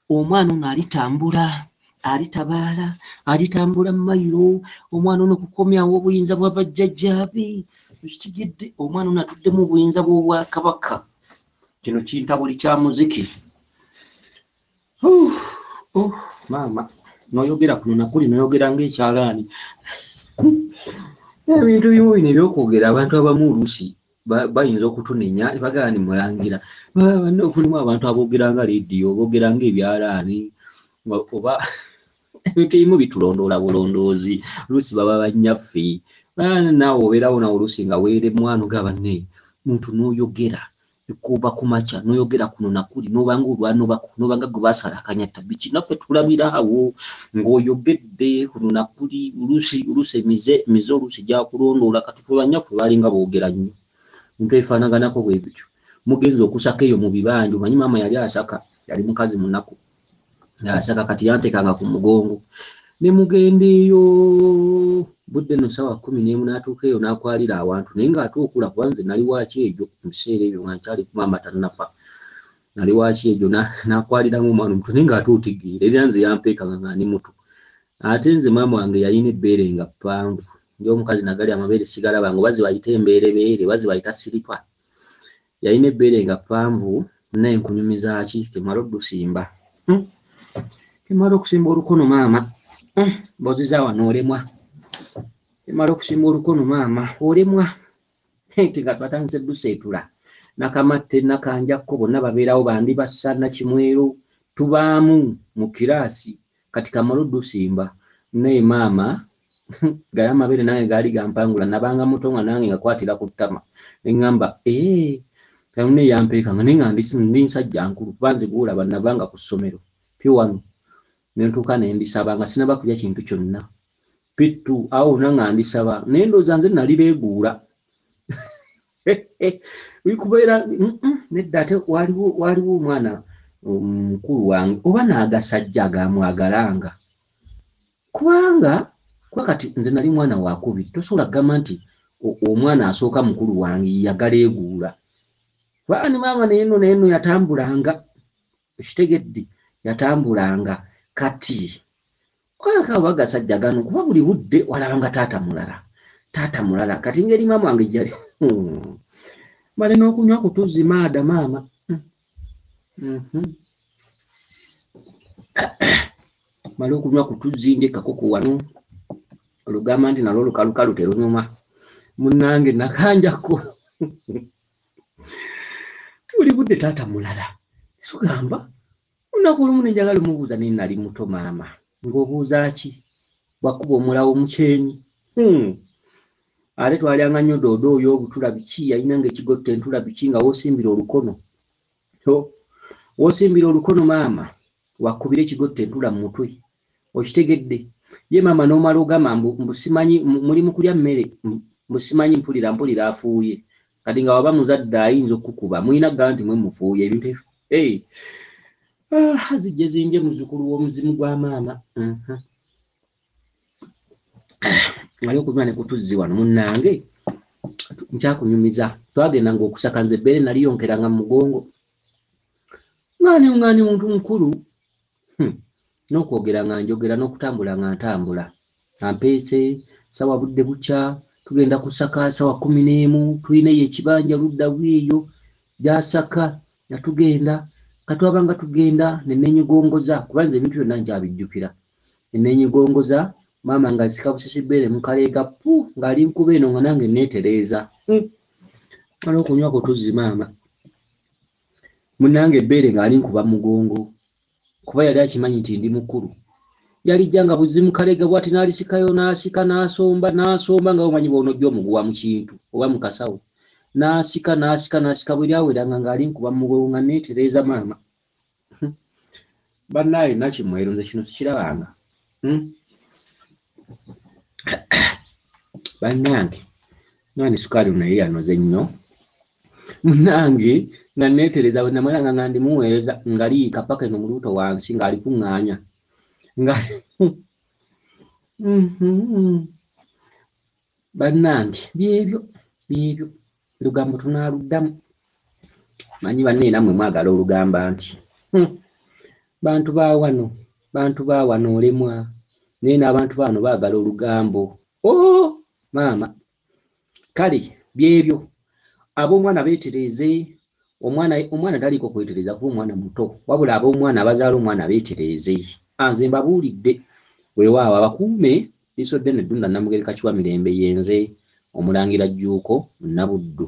Omwana ono alitambula, alitabaala, alitambula mu mayiro. Omwana ono kukomyawo obuyinza bwa bajjajjaabe. Kitegedde omwana ono atuddemu obuyinza bw'Obwakabaka. Kino kintabuli kya muziki. Maama noyogera kuno nakuli noyogera ng'ekyalaani. Ebintu bimu bino ebyokwogera abantu abamu oluusi bayinza okutunenya ne bagamba ni mulangira. Kulimu abantu aboogera nga leediyo, boogera ng'ebyalaani oba ebintu ebimu bitulondoola bulondoozi. Oluusi baba bannyaffe. Naawe obeerawo nawe oluusi nga weere mwana ogaba ne muntu n'oyogera kuba kumakya noyogera kuno nakuli nobanga nobanga gwe basala akanyata biki naffe tulabira awo ng'oyogedde kuno nakuli oluusi mize oluusi gyakulondoola kati banyafu balinga boogera nnyo muntu efaanaganako bwe bityo. Mugenzi okusaka eyo mu bibanja omanyi maama yali asaka, yali mukazi munaku asaka kati yantekanga ku mugongo ne mugenda eyo budde no ssaawa 11 n'atuuka eyo n'akwalira awantu naye ng'ate okula kuba nze nali waaki egyo mu biseera ebyo nga nkyali ku maama tannafa. Nali waaki egyo n'akwaliramu omwana omuto naye ng'ate otegeera era nze yampeekanga nga ndi muto. Ate nze maama wange yalina ebbeere nga ppanvu. Ndi omukazi nagali amabeere sigalaba ngo bazi bayita embeerebeere bazi bayita siripa. Yalina ebbeere nga ppanvu naye nkunyumiza ki kemala oddusimba. Kemala okusimba olukono maama. Mboziza wano olemwa. Kemala okusimba olukono maama olemwa. Nga twatandise duseetula nakamatte nakanjakko bonna babeerawo bandi bassa Nakimwero tubaamu mu kiraasi kati kamala oddusimba naye maama gaya amabeere nange gaali gampangula nabanga muto nga nange ngakwatira ku ttama neŋŋamba kamune yampeekanga naye nga ndi nsajja nkulu kuba nze gwolaba navanga ku ssomero piwano nentuuka nendisaba nga sinaba kulya kintu kyonna pittu awo nanga ndisaba naye ndowooza nze nali beeguula kubeera nedda ate waliwo omwana mukulu wange oba n'agasajja agamwagalanga kubanga kati nze nali mwana wakubiri tosobola kugamba nti omwana asooka mukulu wange yagaleeguula kubanga ne maama neno yatambulanga ekitegedde yatambulanga kati kwaka bagasajja gano kuba buli budde walabanga taata mulala kati ngeri maama wange jali bale n'okunywa kutuzi maada maama bale okunywa kutuzi ndekakoko wano olugamba nti nalwo lukalukalu terunyuma munnange nakanjako buli budde taata mulala sugamba olunaku olumu nenjagala omubuuza naye nali muto maama ng'obuuza ki bwakuba omulawo mukyenyi ate twalyanga nnyo doodo oyo obutula biki yalinanga ekigotta entula biki nga wosimbira olukono wosimbira olukono maama wakubira ekigotta entula mu mutwe okitegedde ye maama n'omala ogamba mbusimanyi muli mu kulya mmere mbusimanyi mpulira afuuye kati nga waba muzadde ayinza okukuba mulina gga nti mwe mufuuye ebintu zijje zinje muzzukulu w'omuzimu gwa maama ali okunywa ne kutuzzi wano munnange nkyakunyumiza twagendanga okusaka nze ebbeere naliyonkeranga mu mugongo ngani muntu mukulu n'okwogera nga njogera n'okutambula nga ntambula ampeese sawa budde bukya tugenda kusaka sawa 11 tulinayo ekibanja ludda bweyo gyasaka natugenda katwabanga tugenda nenenyigongoza kubanza ebintu byonna nkyabijjukira nenenyigongoza maama nga zika busisi bbeere mukaleega pu ng'ali nkuba eno nga nange neetereeza ala okunywako tuzzi maama munnange ebbeere ng'ali nkuba mugongo kuba yali akimanyi nti ndi mukulu yalijja nga buzimu kaleega bwati n'alisikayo n'asika n'asomba nga omanyi bw'onojja omuguwa mu kintu oba mu kasawo n'asika bwe lyaweranga ng'ali nkuba mugongo nga neetereeza maama bannaaye nakimwero nze kino sikirabanga bannange nani sukaali naye yanoze nnyo munnange nga neetereza bwe namulanga nga ndimuweereza nga liika paka eno mu lubuto wansi ng'ali kuŋŋaanya nga bannange byebyo lugambo tunaaluddamu manyi banne nammwe mwagala olugamba nti bantu ba wano olemwa naye n'abantu bano baagala olugambo maama kale byebyo ab'omwana beetereeze omwana taliiko kwetereeza kuba omwana muto wabula ab'omwana abazaala omwana beetereeze nze mbabuulidde weewaawo abakuume liiso ddene Ddunda Namugereka Kiwa Mirembe yenze Omulangira Jjuuko Nabuddu